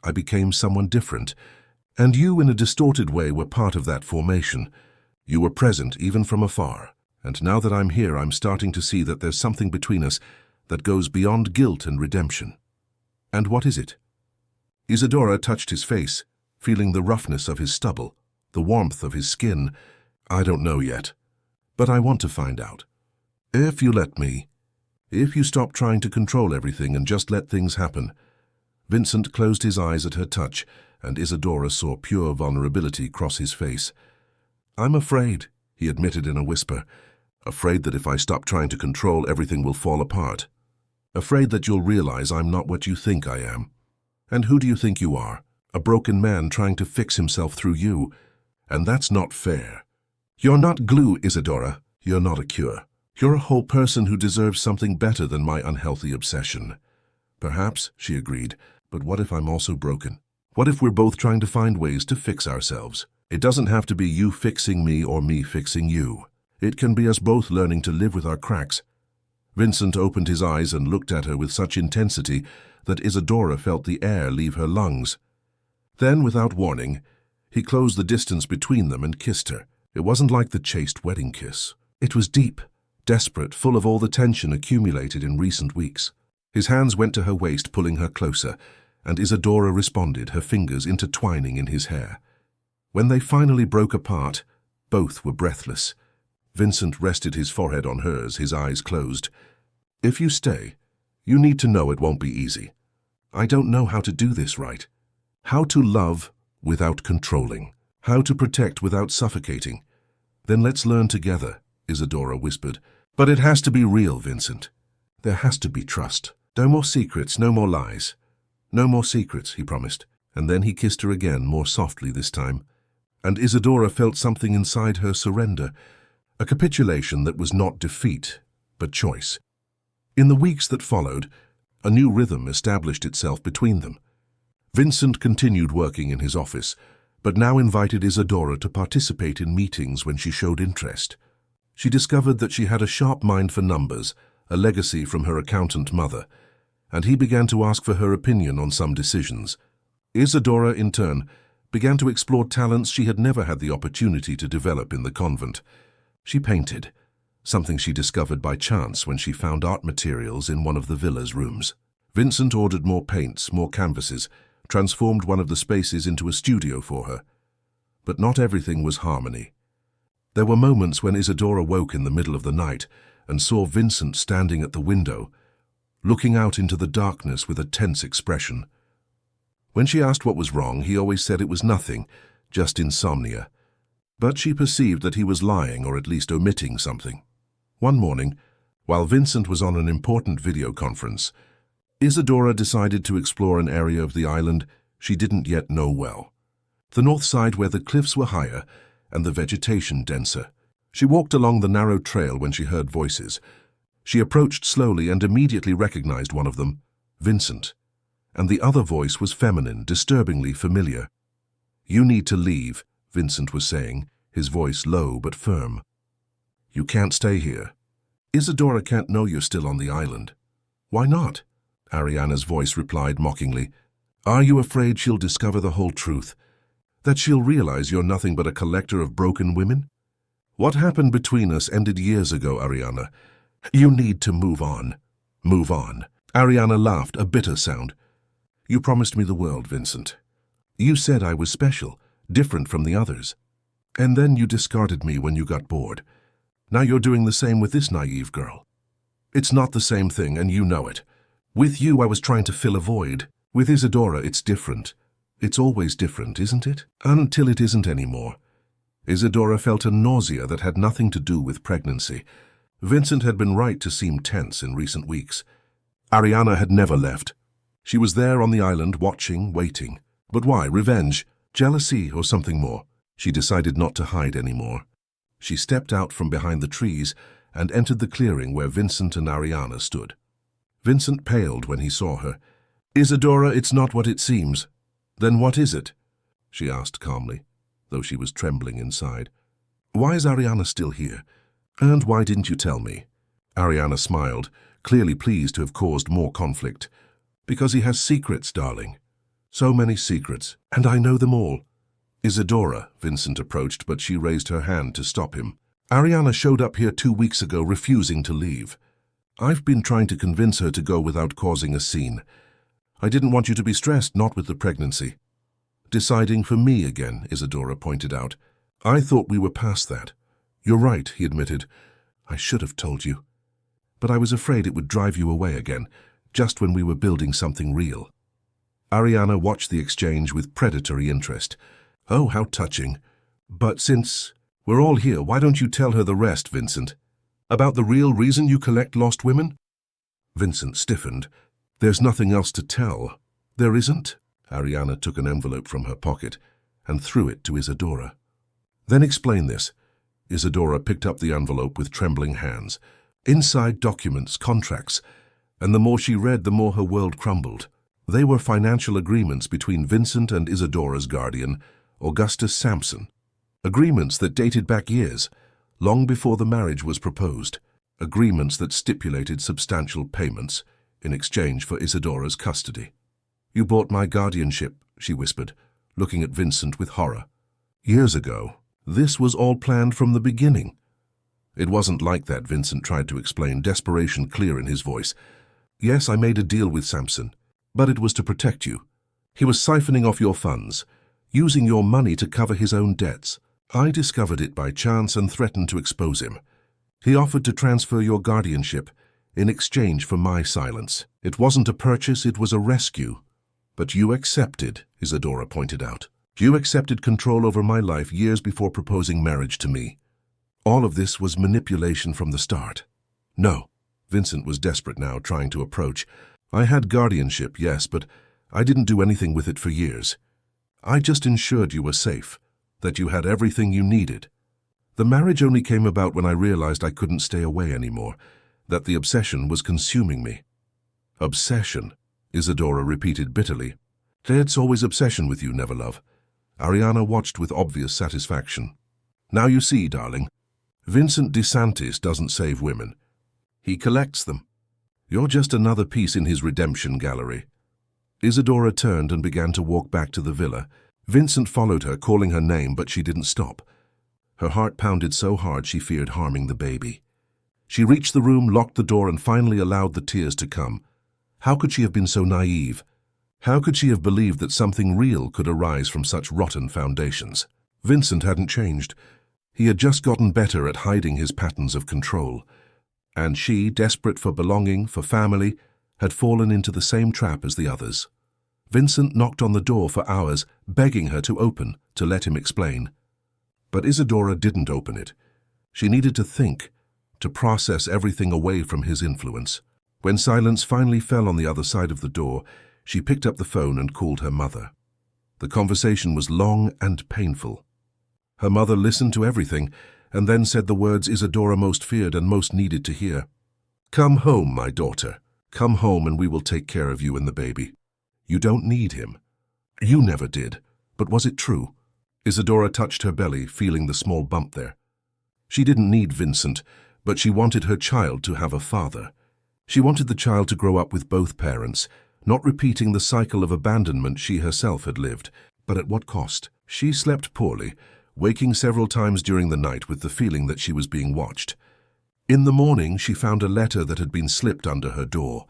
I became someone different. And you, in a distorted way, were part of that formation. You were present, even from afar. And now that I'm here, I'm starting to see that there's something between us that goes beyond guilt and redemption." "And what is it?" Isadora touched his face, feeling the roughness of his stubble, the warmth of his skin. "I don't know yet, but I want to find out. If you let me, if you stop trying to control everything and just let things happen." Vincent closed his eyes at her touch, and Isadora saw pure vulnerability cross his face. "I'm afraid," he admitted in a whisper. "Afraid that if I stop trying to control, everything will fall apart. Afraid that you'll realize I'm not what you think I am. And who do you think you are? A broken man trying to fix himself through you. And that's not fair. You're not glue, Isadora. You're not a cure. You're a whole person who deserves something better than my unhealthy obsession." "Perhaps," she agreed, "but what if I'm also broken? What if we're both trying to find ways to fix ourselves? It doesn't have to be you fixing me or me fixing you. It can be us both learning to live with our cracks." Vincent opened his eyes and looked at her with such intensity that Isadora felt the air leave her lungs. Then, without warning, he closed the distance between them and kissed her. It wasn't like the chaste wedding kiss. It was deep, desperate, full of all the tension accumulated in recent weeks. His hands went to her waist, pulling her closer, and Isadora responded, her fingers intertwining in his hair. When they finally broke apart, both were breathless. Vincent rested his forehead on hers, his eyes closed. "If you stay, you need to know it won't be easy. I don't know how to do this right. How to love without controlling. How to protect without suffocating. Then let's learn together," Isadora whispered. "But it has to be real, Vincent. There has to be trust. No more secrets, no more lies." "No more secrets," he promised, and then he kissed her again, more softly this time. And Isadora felt something inside her surrender, a capitulation that was not defeat, but choice. In the weeks that followed, a new rhythm established itself between them. Vincent continued working in his office, but now invited Isadora to participate in meetings when she showed interest. She discovered that she had a sharp mind for numbers, a legacy from her accountant mother, and he began to ask for her opinion on some decisions. Isadora, in turn, began to explore talents she had never had the opportunity to develop in the convent. She painted, something she discovered by chance when she found art materials in one of the villa's rooms. Vincent ordered more paints, more canvases, transformed one of the spaces into a studio for her. But not everything was harmony. There were moments when Isadora woke in the middle of the night and saw Vincent standing at the window, looking out into the darkness with a tense expression. When she asked what was wrong, he always said it was nothing, just insomnia. But she perceived that he was lying, or at least omitting something. One morning, while Vincent was on an important video conference, Isadora decided to explore an area of the island she didn't yet know well. The north side, where the cliffs were higher and the vegetation denser. She walked along the narrow trail when she heard voices. She approached slowly and immediately recognized one of them, Vincent. And the other voice was feminine, disturbingly familiar. "You need to leave," Vincent was saying, his voice low but firm. "You can't stay here. Isadora can't know you're still on the island." "Why not?" Ariana's voice replied mockingly. "Are you afraid she'll discover the whole truth? That she'll realize you're nothing but a collector of broken women? What happened between us ended years ago, Ariana. You need to move on. Move on." Ariana laughed, a bitter sound. "You promised me the world, Vincent. You said I was special, different from the others. And then you discarded me when you got bored. Now you're doing the same with this naive girl. It's not the same thing, and you know it. With you, I was trying to fill a void. With Isadora, it's different. It's always different, isn't it? Until it isn't anymore." Isadora felt a nausea that had nothing to do with pregnancy. Vincent had been right to seem tense in recent weeks. Ariana had never left. She was there on the island, watching, waiting. But why? Revenge? Jealousy? Or something more? She decided not to hide anymore. She stepped out from behind the trees and entered the clearing where Vincent and Ariana stood. Vincent paled when he saw her. Isadora, it's not what it seems. Then what is it? She asked calmly, though she was trembling inside. Why is Ariana still here? And why didn't you tell me? Ariana smiled, clearly pleased to have caused more conflict. Because he has secrets, darling. So many secrets, and I know them all. Isadora, Vincent approached, but she raised her hand to stop him. Ariana showed up here 2 weeks ago, refusing to leave. I've been trying to convince her to go without causing a scene. I didn't want you to be stressed, not with the pregnancy. Deciding for me again, Isadora pointed out. I thought we were past that. You're right, he admitted. I should have told you. But I was afraid it would drive you away again, just when we were building something real. Ariana watched the exchange with predatory interest. Oh, how touching. But since we're all here, why don't you tell her the rest, Vincent? About the real reason you collect lost women? Vincent stiffened. There's nothing else to tell. There isn't? Ariana took an envelope from her pocket and threw it to Isadora. Then explain this. Isadora picked up the envelope with trembling hands. Inside documents, contracts, and the more she read, the more her world crumbled. They were financial agreements between Vincent and Isadora's guardian, Augustus Sampson. Agreements that dated back years, long before the marriage was proposed. Agreements that stipulated substantial payments in exchange for Isadora's custody. You bought my guardianship, she whispered, looking at Vincent with horror. Years ago, this was all planned from the beginning. It wasn't like that, Vincent tried to explain, desperation clear in his voice. Yes, I made a deal with Sampson, but it was to protect you. He was siphoning off your funds, using your money to cover his own debts. I discovered it by chance and threatened to expose him. He offered to transfer your guardianship in exchange for my silence. It wasn't a purchase, it was a rescue. But you accepted, Isadora pointed out. You accepted control over my life years before proposing marriage to me. All of this was manipulation from the start. No. Vincent was desperate now, trying to approach. I had guardianship, yes, but I didn't do anything with it for years. I just ensured you were safe, that you had everything you needed. The marriage only came about when I realized I couldn't stay away anymore, that the obsession was consuming me. Obsession, Isadora repeated bitterly. There's always obsession with you, Neverlove. Ariana watched with obvious satisfaction. Now you see, darling, Vincent DeSantis doesn't save women. He collects them. You're just another piece in his redemption gallery. Isadora turned and began to walk back to the villa. Vincent followed her, calling her name, but she didn't stop. Her heart pounded so hard she feared harming the baby. She reached the room, locked the door, and finally allowed the tears to come. How could she have been so naive? How could she have believed that something real could arise from such rotten foundations? Vincent hadn't changed. He had just gotten better at hiding his patterns of control. And she, desperate for belonging, for family, had fallen into the same trap as the others. Vincent knocked on the door for hours, begging her to open, to let him explain. But Isadora didn't open it. She needed to think, to process everything away from his influence. When silence finally fell on the other side of the door, she picked up the phone and called her mother. The conversation was long and painful. Her mother listened to everything, and then said the words Isadora most feared and most needed to hear. Come home, my daughter. Come home and we will take care of you and the baby. You don't need him. You never did. But was it true? Isadora touched her belly, feeling the small bump there. She didn't need Vincent, but she wanted her child to have a father. She wanted the child to grow up with both parents, not repeating the cycle of abandonment she herself had lived. But at what cost? She slept poorly, waking several times during the night with the feeling that she was being watched. In the morning, she found a letter that had been slipped under her door.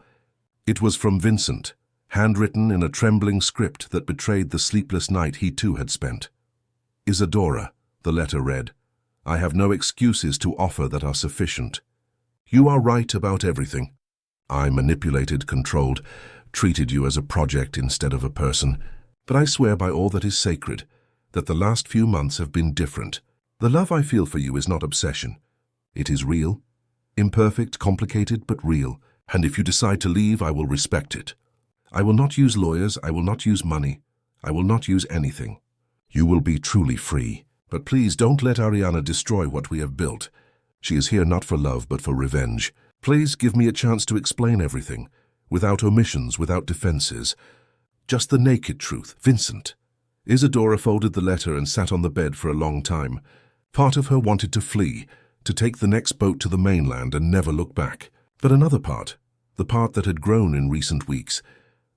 It was from Vincent, handwritten in a trembling script that betrayed the sleepless night he too had spent. Isadora, the letter read, I have no excuses to offer that are sufficient. You are right about everything. I manipulated, controlled, treated you as a project instead of a person. But I swear by all that is sacred, that the last few months have been different. The love I feel for you is not obsession. It is real, imperfect, complicated, but real. And if you decide to leave, I will respect it. I will not use lawyers, I will not use money, I will not use anything. You will be truly free. But please don't let Ariana destroy what we have built. She is here not for love, but for revenge. Please give me a chance to explain everything. without omissions, without defenses. Just the naked truth. Vincent. Isadora folded the letter and sat on the bed for a long time. Part of her wanted to flee, to take the next boat to the mainland and never look back. But another part, the part that had grown in recent weeks,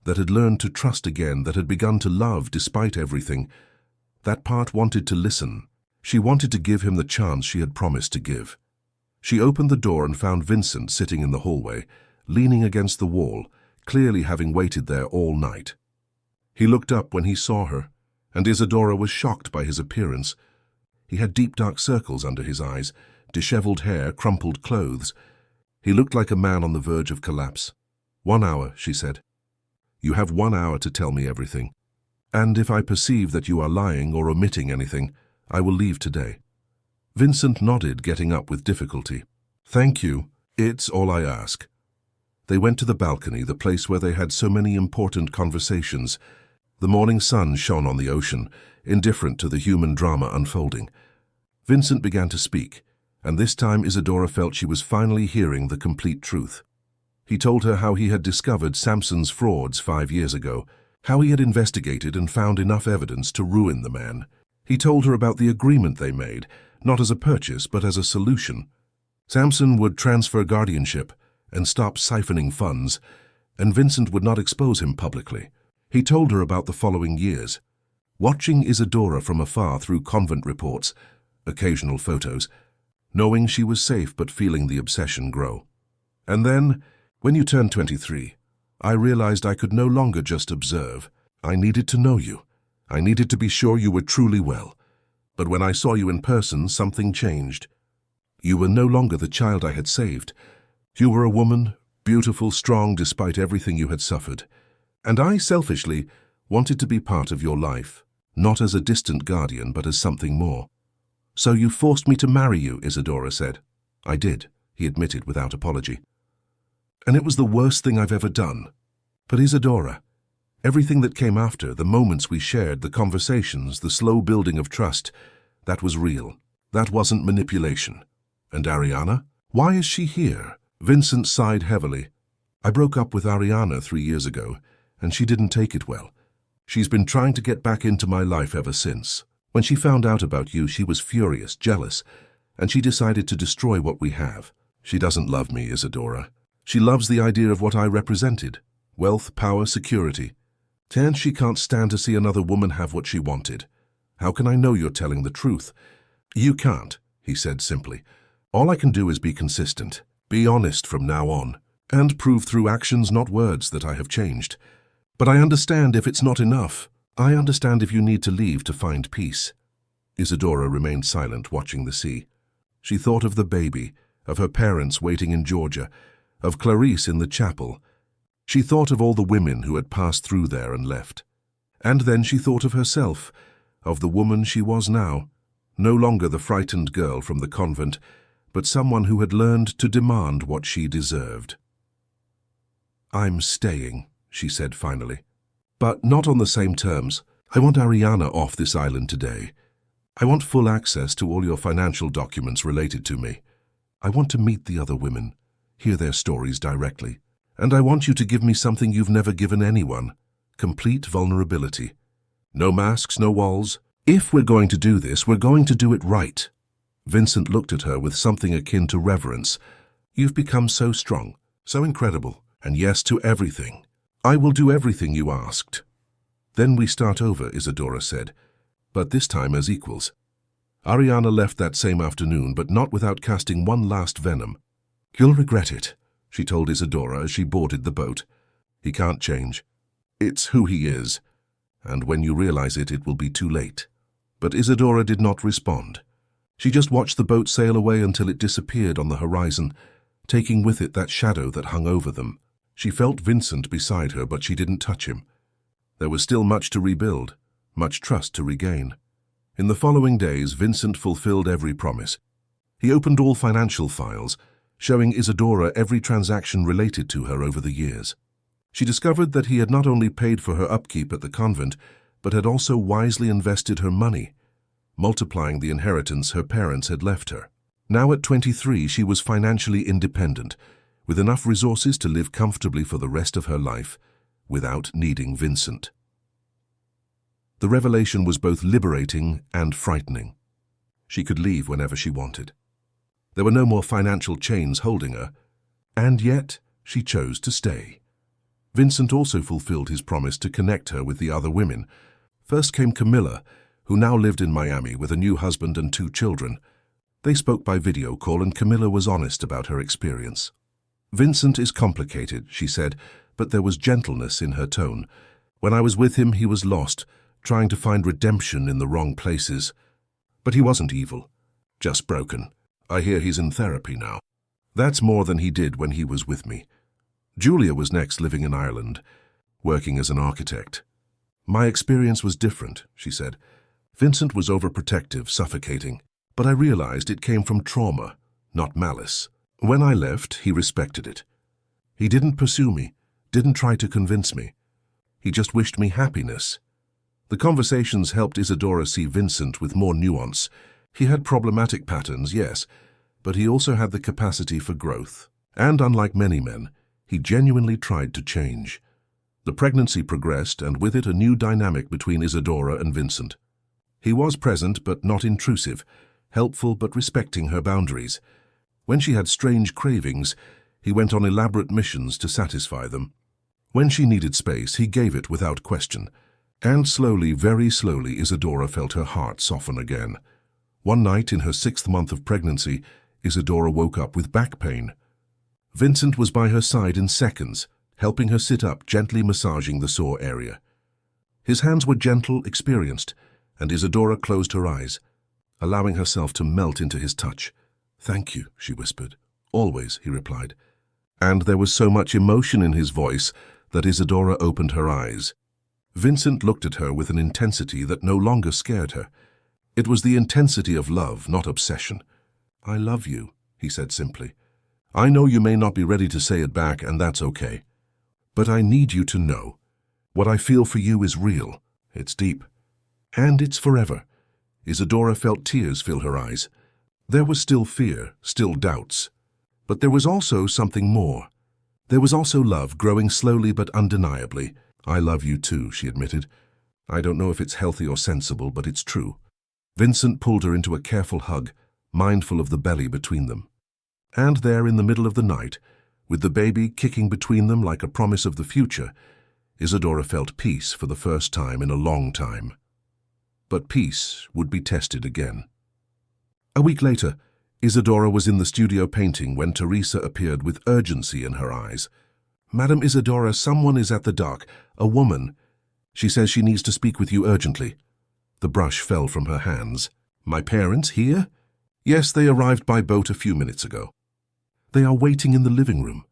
that had learned to trust again, that had begun to love despite everything, that part wanted to listen. She wanted to give him the chance she had promised to give. She opened the door and found Vincent sitting in the hallway, leaning against the wall, clearly having waited there all night. He looked up when he saw her, and Isadora was shocked by his appearance. He had deep dark circles under his eyes, disheveled hair, crumpled clothes. He looked like a man on the verge of collapse. 1 hour, she said. You have 1 hour to tell me everything. And if I perceive that you are lying or omitting anything, I will leave today. Vincent nodded, getting up with difficulty. Thank you. It's all I ask. They went to the balcony, the place where they had so many important conversations. The morning sun shone on the ocean, indifferent to the human drama unfolding. Vincent began to speak, and this time Isadora felt she was finally hearing the complete truth. He told her how he had discovered Samson's frauds 5 years ago, how he had investigated and found enough evidence to ruin the man. He told her about the agreement they made, not as a purchase but as a solution. Samson would transfer guardianship and stop siphoning funds, and Vincent would not expose him publicly. He told her about the following years, watching Isadora from afar through convent reports, occasional photos, knowing she was safe but feeling the obsession grow. And then, when you turned 23, I realized I could no longer just observe. I needed to know you. I needed to be sure you were truly well. But when I saw you in person, something changed. You were no longer the child I had saved. You were a woman, beautiful, strong despite everything you had suffered. And I, selfishly, wanted to be part of your life, not as a distant guardian, but as something more. So you forced me to marry you, Isadora said. I did, he admitted without apology. And it was the worst thing I've ever done. But Isadora, everything that came after, the moments we shared, the conversations, the slow building of trust, that was real. That wasn't manipulation. And Ariana? Why is she here? Vincent sighed heavily. I broke up with Ariana 3 years ago, and she didn't take it well. She's been trying to get back into my life ever since. When she found out about you, she was furious, jealous, and she decided to destroy what we have. She doesn't love me, Isadora. She loves the idea of what I represented. Wealth, power, security. And she can't stand to see another woman have what she wanted. How can I know you're telling the truth? You can't, he said simply. All I can do is be consistent, be honest from now on, and prove through actions, not words, that I have changed. But I understand if it's not enough. I understand if you need to leave to find peace. Isadora remained silent, watching the sea. She thought of the baby, of her parents waiting in Georgia, of Clarice in the chapel. She thought of all the women who had passed through there and left. And then she thought of herself, of the woman she was now, no longer the frightened girl from the convent, but someone who had learned to demand what she deserved. I'm staying, she said finally. But not on the same terms. I want Ariana off this island today. I want full access to all your financial documents related to me. I want to meet the other women, hear their stories directly. And I want you to give me something you've never given anyone. Complete vulnerability. No masks, no walls. If we're going to do this, we're going to do it right. Vincent looked at her with something akin to reverence. You've become so strong, so incredible, and yes to everything. I will do everything you asked. Then we start over, Isadora said, but this time as equals. Ariana left that same afternoon, but not without casting one last venom. You'll regret it, she told Isadora as she boarded the boat. He can't change. It's who he is, and when you realize it, it will be too late. But Isadora did not respond. She just watched the boat sail away until it disappeared on the horizon, taking with it that shadow that hung over them. She felt Vincent beside her, but she didn't touch him. There was still much to rebuild, much trust to regain. In the following days, Vincent fulfilled every promise. He opened all financial files, showing Isadora every transaction related to her over the years. She discovered that he had not only paid for her upkeep at the convent, but had also wisely invested her money, multiplying the inheritance her parents had left her. Now at 23, she was financially independent, with enough resources to live comfortably for the rest of her life without needing Vincent. The revelation was both liberating and frightening. She could leave whenever she wanted. There were no more financial chains holding her, and yet she chose to stay. Vincent also fulfilled his promise to connect her with the other women. First came Camilla, who now lived in Miami with a new husband and 2 children. They spoke by video call and Camilla was honest about her experience. "Vincent is complicated," she said, but there was gentleness in her tone. "When I was with him, he was lost, trying to find redemption in the wrong places. But he wasn't evil, just broken. I hear he's in therapy now. That's more than he did when he was with me." Julia was next, living in Ireland, working as an architect. "My experience was different," she said. "Vincent was overprotective, suffocating, but I realized it came from trauma, not malice. When I left, he respected it. He didn't pursue me, didn't try to convince me. He just wished me happiness." The conversations helped Isadora see Vincent with more nuance. He had problematic patterns, yes, but he also had the capacity for growth. And unlike many men, he genuinely tried to change. The pregnancy progressed, and with it a new dynamic between Isadora and Vincent. He was present but not intrusive, helpful but respecting her boundaries. When she had strange cravings, he went on elaborate missions to satisfy them. When she needed space, he gave it without question. And slowly, very slowly, Isadora felt her heart soften again. One night in her 6th month of pregnancy, Isadora woke up with back pain. Vincent was by her side in seconds, helping her sit up, gently massaging the sore area. His hands were gentle, experienced, and Isadora closed her eyes, allowing herself to melt into his touch. "Thank you," she whispered. "Always," he replied. And there was so much emotion in his voice that Isadora opened her eyes. Vincent looked at her with an intensity that no longer scared her. It was the intensity of love, not obsession. "I love you," he said simply. "I know you may not be ready to say it back, and that's okay. But I need you to know. What I feel for you is real. It's deep. And it's forever." Isadora felt tears fill her eyes. There was still fear, still doubts. But there was also something more. There was also love, growing slowly but undeniably. "I love you too," she admitted. "I don't know if it's healthy or sensible, but it's true." Vincent pulled her into a careful hug, mindful of the belly between them. And there in the middle of the night, with the baby kicking between them like a promise of the future, Isadora felt peace for the first time in a long time. But peace would be tested again. A week later, Isadora was in the studio painting when Teresa appeared with urgency in her eyes. "Madam Isadora, someone is at the dock, a woman. She says she needs to speak with you urgently." The brush fell from her hands. "My parents here?" "Yes, they arrived by boat a few minutes ago." "They are waiting in the living room."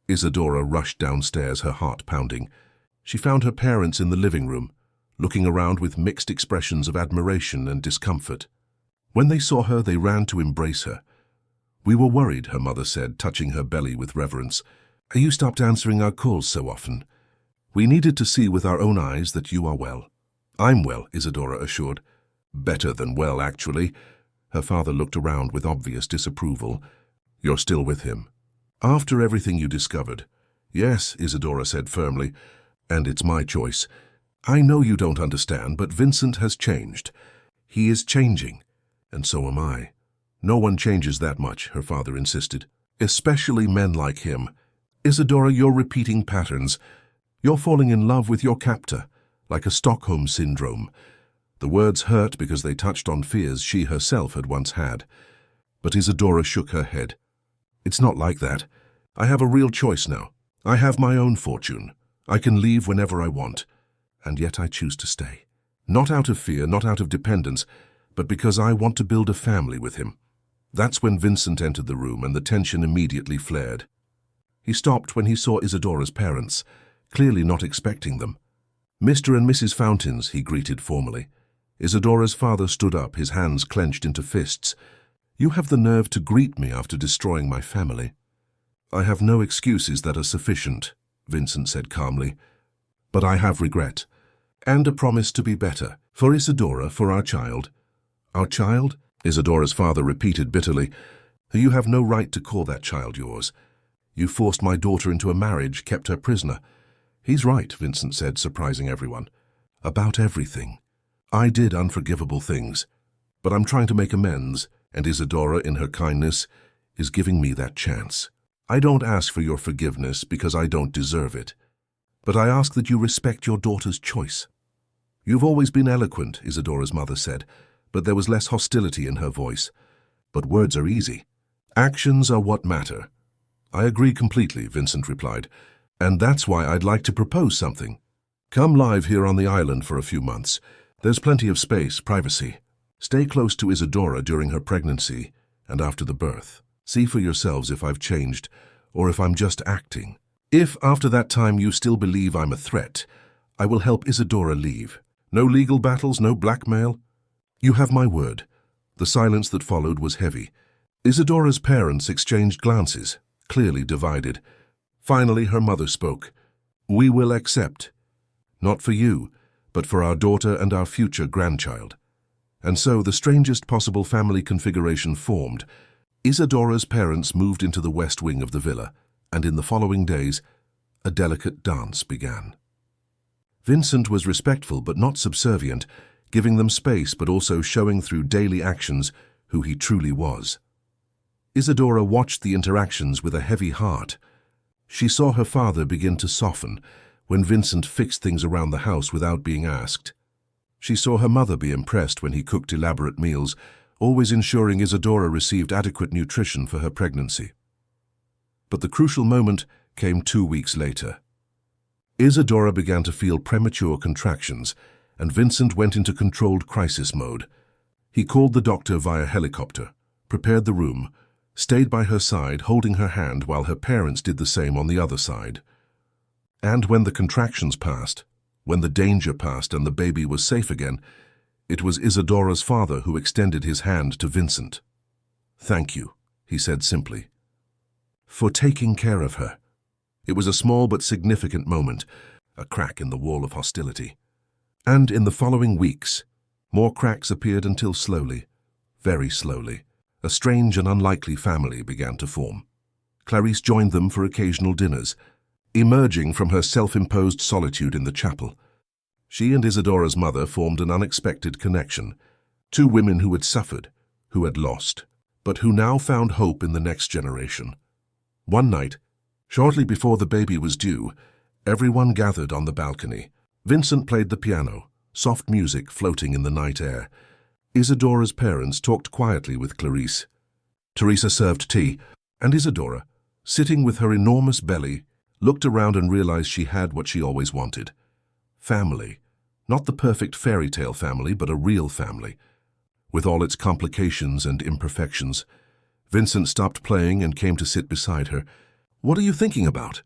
Isadora rushed downstairs, her heart pounding. She found her parents in the living room, looking around with mixed expressions of admiration and discomfort. When they saw her, they ran to embrace her. "We were worried," her mother said, touching her belly with reverence. "You stopped answering our calls so often. We needed to see with our own eyes that you are well." "I'm well," Isadora assured. "Better than well, actually." Her father looked around with obvious disapproval. "You're still with him?" "After everything you discovered." "Yes," Isadora said firmly, "and it's my choice. I know you don't understand, but Vincent has changed. He is changing, and so am I." "No one changes that much," her father insisted. "Especially men like him. Isadora, you're repeating patterns. You're falling in love with your captor, like a Stockholm syndrome." The words hurt because they touched on fears she herself had once had. But Isadora shook her head. "It's not like that. I have a real choice now. I have my own fortune. I can leave whenever I want. And yet I choose to stay. Not out of fear, not out of dependence, but because I want to build a family with him." That's when Vincent entered the room and the tension immediately flared. He stopped when he saw Isadora's parents, clearly not expecting them. "Mr. and Mrs. Fountains," he greeted formally. Isadora's father stood up, his hands clenched into fists. "You have the nerve to greet me after destroying my family." "I have no excuses that are sufficient," Vincent said calmly. "But I have regret, and a promise to be better, for Isadora, for our child." "Our child?" Isadora's father repeated bitterly. "You have no right to call that child yours. You forced my daughter into a marriage, kept her prisoner. He's right, Vincent said, surprising everyone. About everything. I did unforgivable things, but I'm trying to make amends, and Isadora, in her kindness, is giving me that chance. I don't ask for your forgiveness because I don't deserve it, but I ask that you respect your daughter's choice. You've always been eloquent, Isadora's mother said, but there was less hostility in her voice. But words are easy. Actions are what matter. I agree completely, Vincent replied, and that's why I'd like to propose something. Come live here on the island for a few months. There's plenty of space, privacy. Stay close to Isadora during her pregnancy and after the birth. See for yourselves if I've changed or if I'm just acting. If after that time you still believe I'm a threat, I will help Isadora leave. No legal battles, no blackmail. You have my word. The silence that followed was heavy. Isadora's parents exchanged glances, clearly divided. Finally, her mother spoke. We will accept. Not for you, but for our daughter and our future grandchild. And so the strangest possible family configuration formed. Isadora's parents moved into the west wing of the villa, and in the following days, a delicate dance began. Vincent was respectful but not subservient, giving them space but also showing through daily actions who he truly was. Isadora watched the interactions with a heavy heart. She saw her father begin to soften when Vincent fixed things around the house without being asked. She saw her mother be impressed when he cooked elaborate meals, always ensuring Isadora received adequate nutrition for her pregnancy. But the crucial moment came 2 weeks later. Isadora began to feel premature contractions, and Vincent went into controlled crisis mode. He called the doctor via helicopter, prepared the room, stayed by her side holding her hand while her parents did the same on the other side. And when the contractions passed, when the danger passed and the baby was safe again, it was Isadora's father who extended his hand to Vincent. "Thank you," he said simply, "for taking care of her." It was a small but significant moment, a crack in the wall of hostility. And in the following weeks, more cracks appeared until slowly, very slowly, a strange and unlikely family began to form. Clarice joined them for occasional dinners, emerging from her self-imposed solitude in the chapel. She and Isadora's mother formed an unexpected connection, two women who had suffered, who had lost, but who now found hope in the next generation. One night, shortly before the baby was due, everyone gathered on the balcony. Vincent played the piano, soft music floating in the night air. Isadora's parents talked quietly with Clarice. Teresa served tea, and Isadora, sitting with her enormous belly, looked around and realized she had what she always wanted. Family. Not the perfect fairy tale family, but a real family. With all its complications and imperfections. Vincent stopped playing and came to sit beside her. "What are you thinking about?"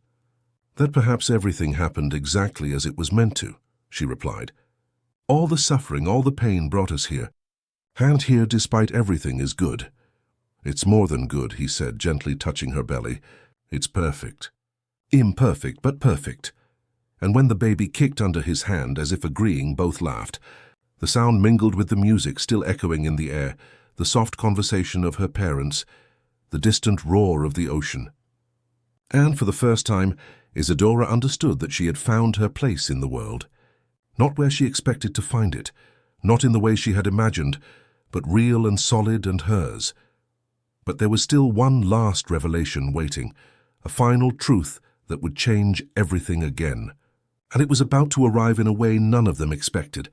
"That perhaps everything happened exactly as it was meant to," she replied. "All the suffering, all the pain brought us here. And here, despite everything, is good." "It's more than good," he said, gently touching her belly. "It's perfect." "Imperfect, but perfect." And when the baby kicked under his hand, as if agreeing, both laughed. The sound mingled with the music still echoing in the air, the soft conversation of her parents, the distant roar of the ocean. And for the first time, Isadora understood that she had found her place in the world. Not where she expected to find it, not in the way she had imagined, but real and solid and hers. But there was still one last revelation waiting, a final truth that would change everything again. And it was about to arrive in a way none of them expected.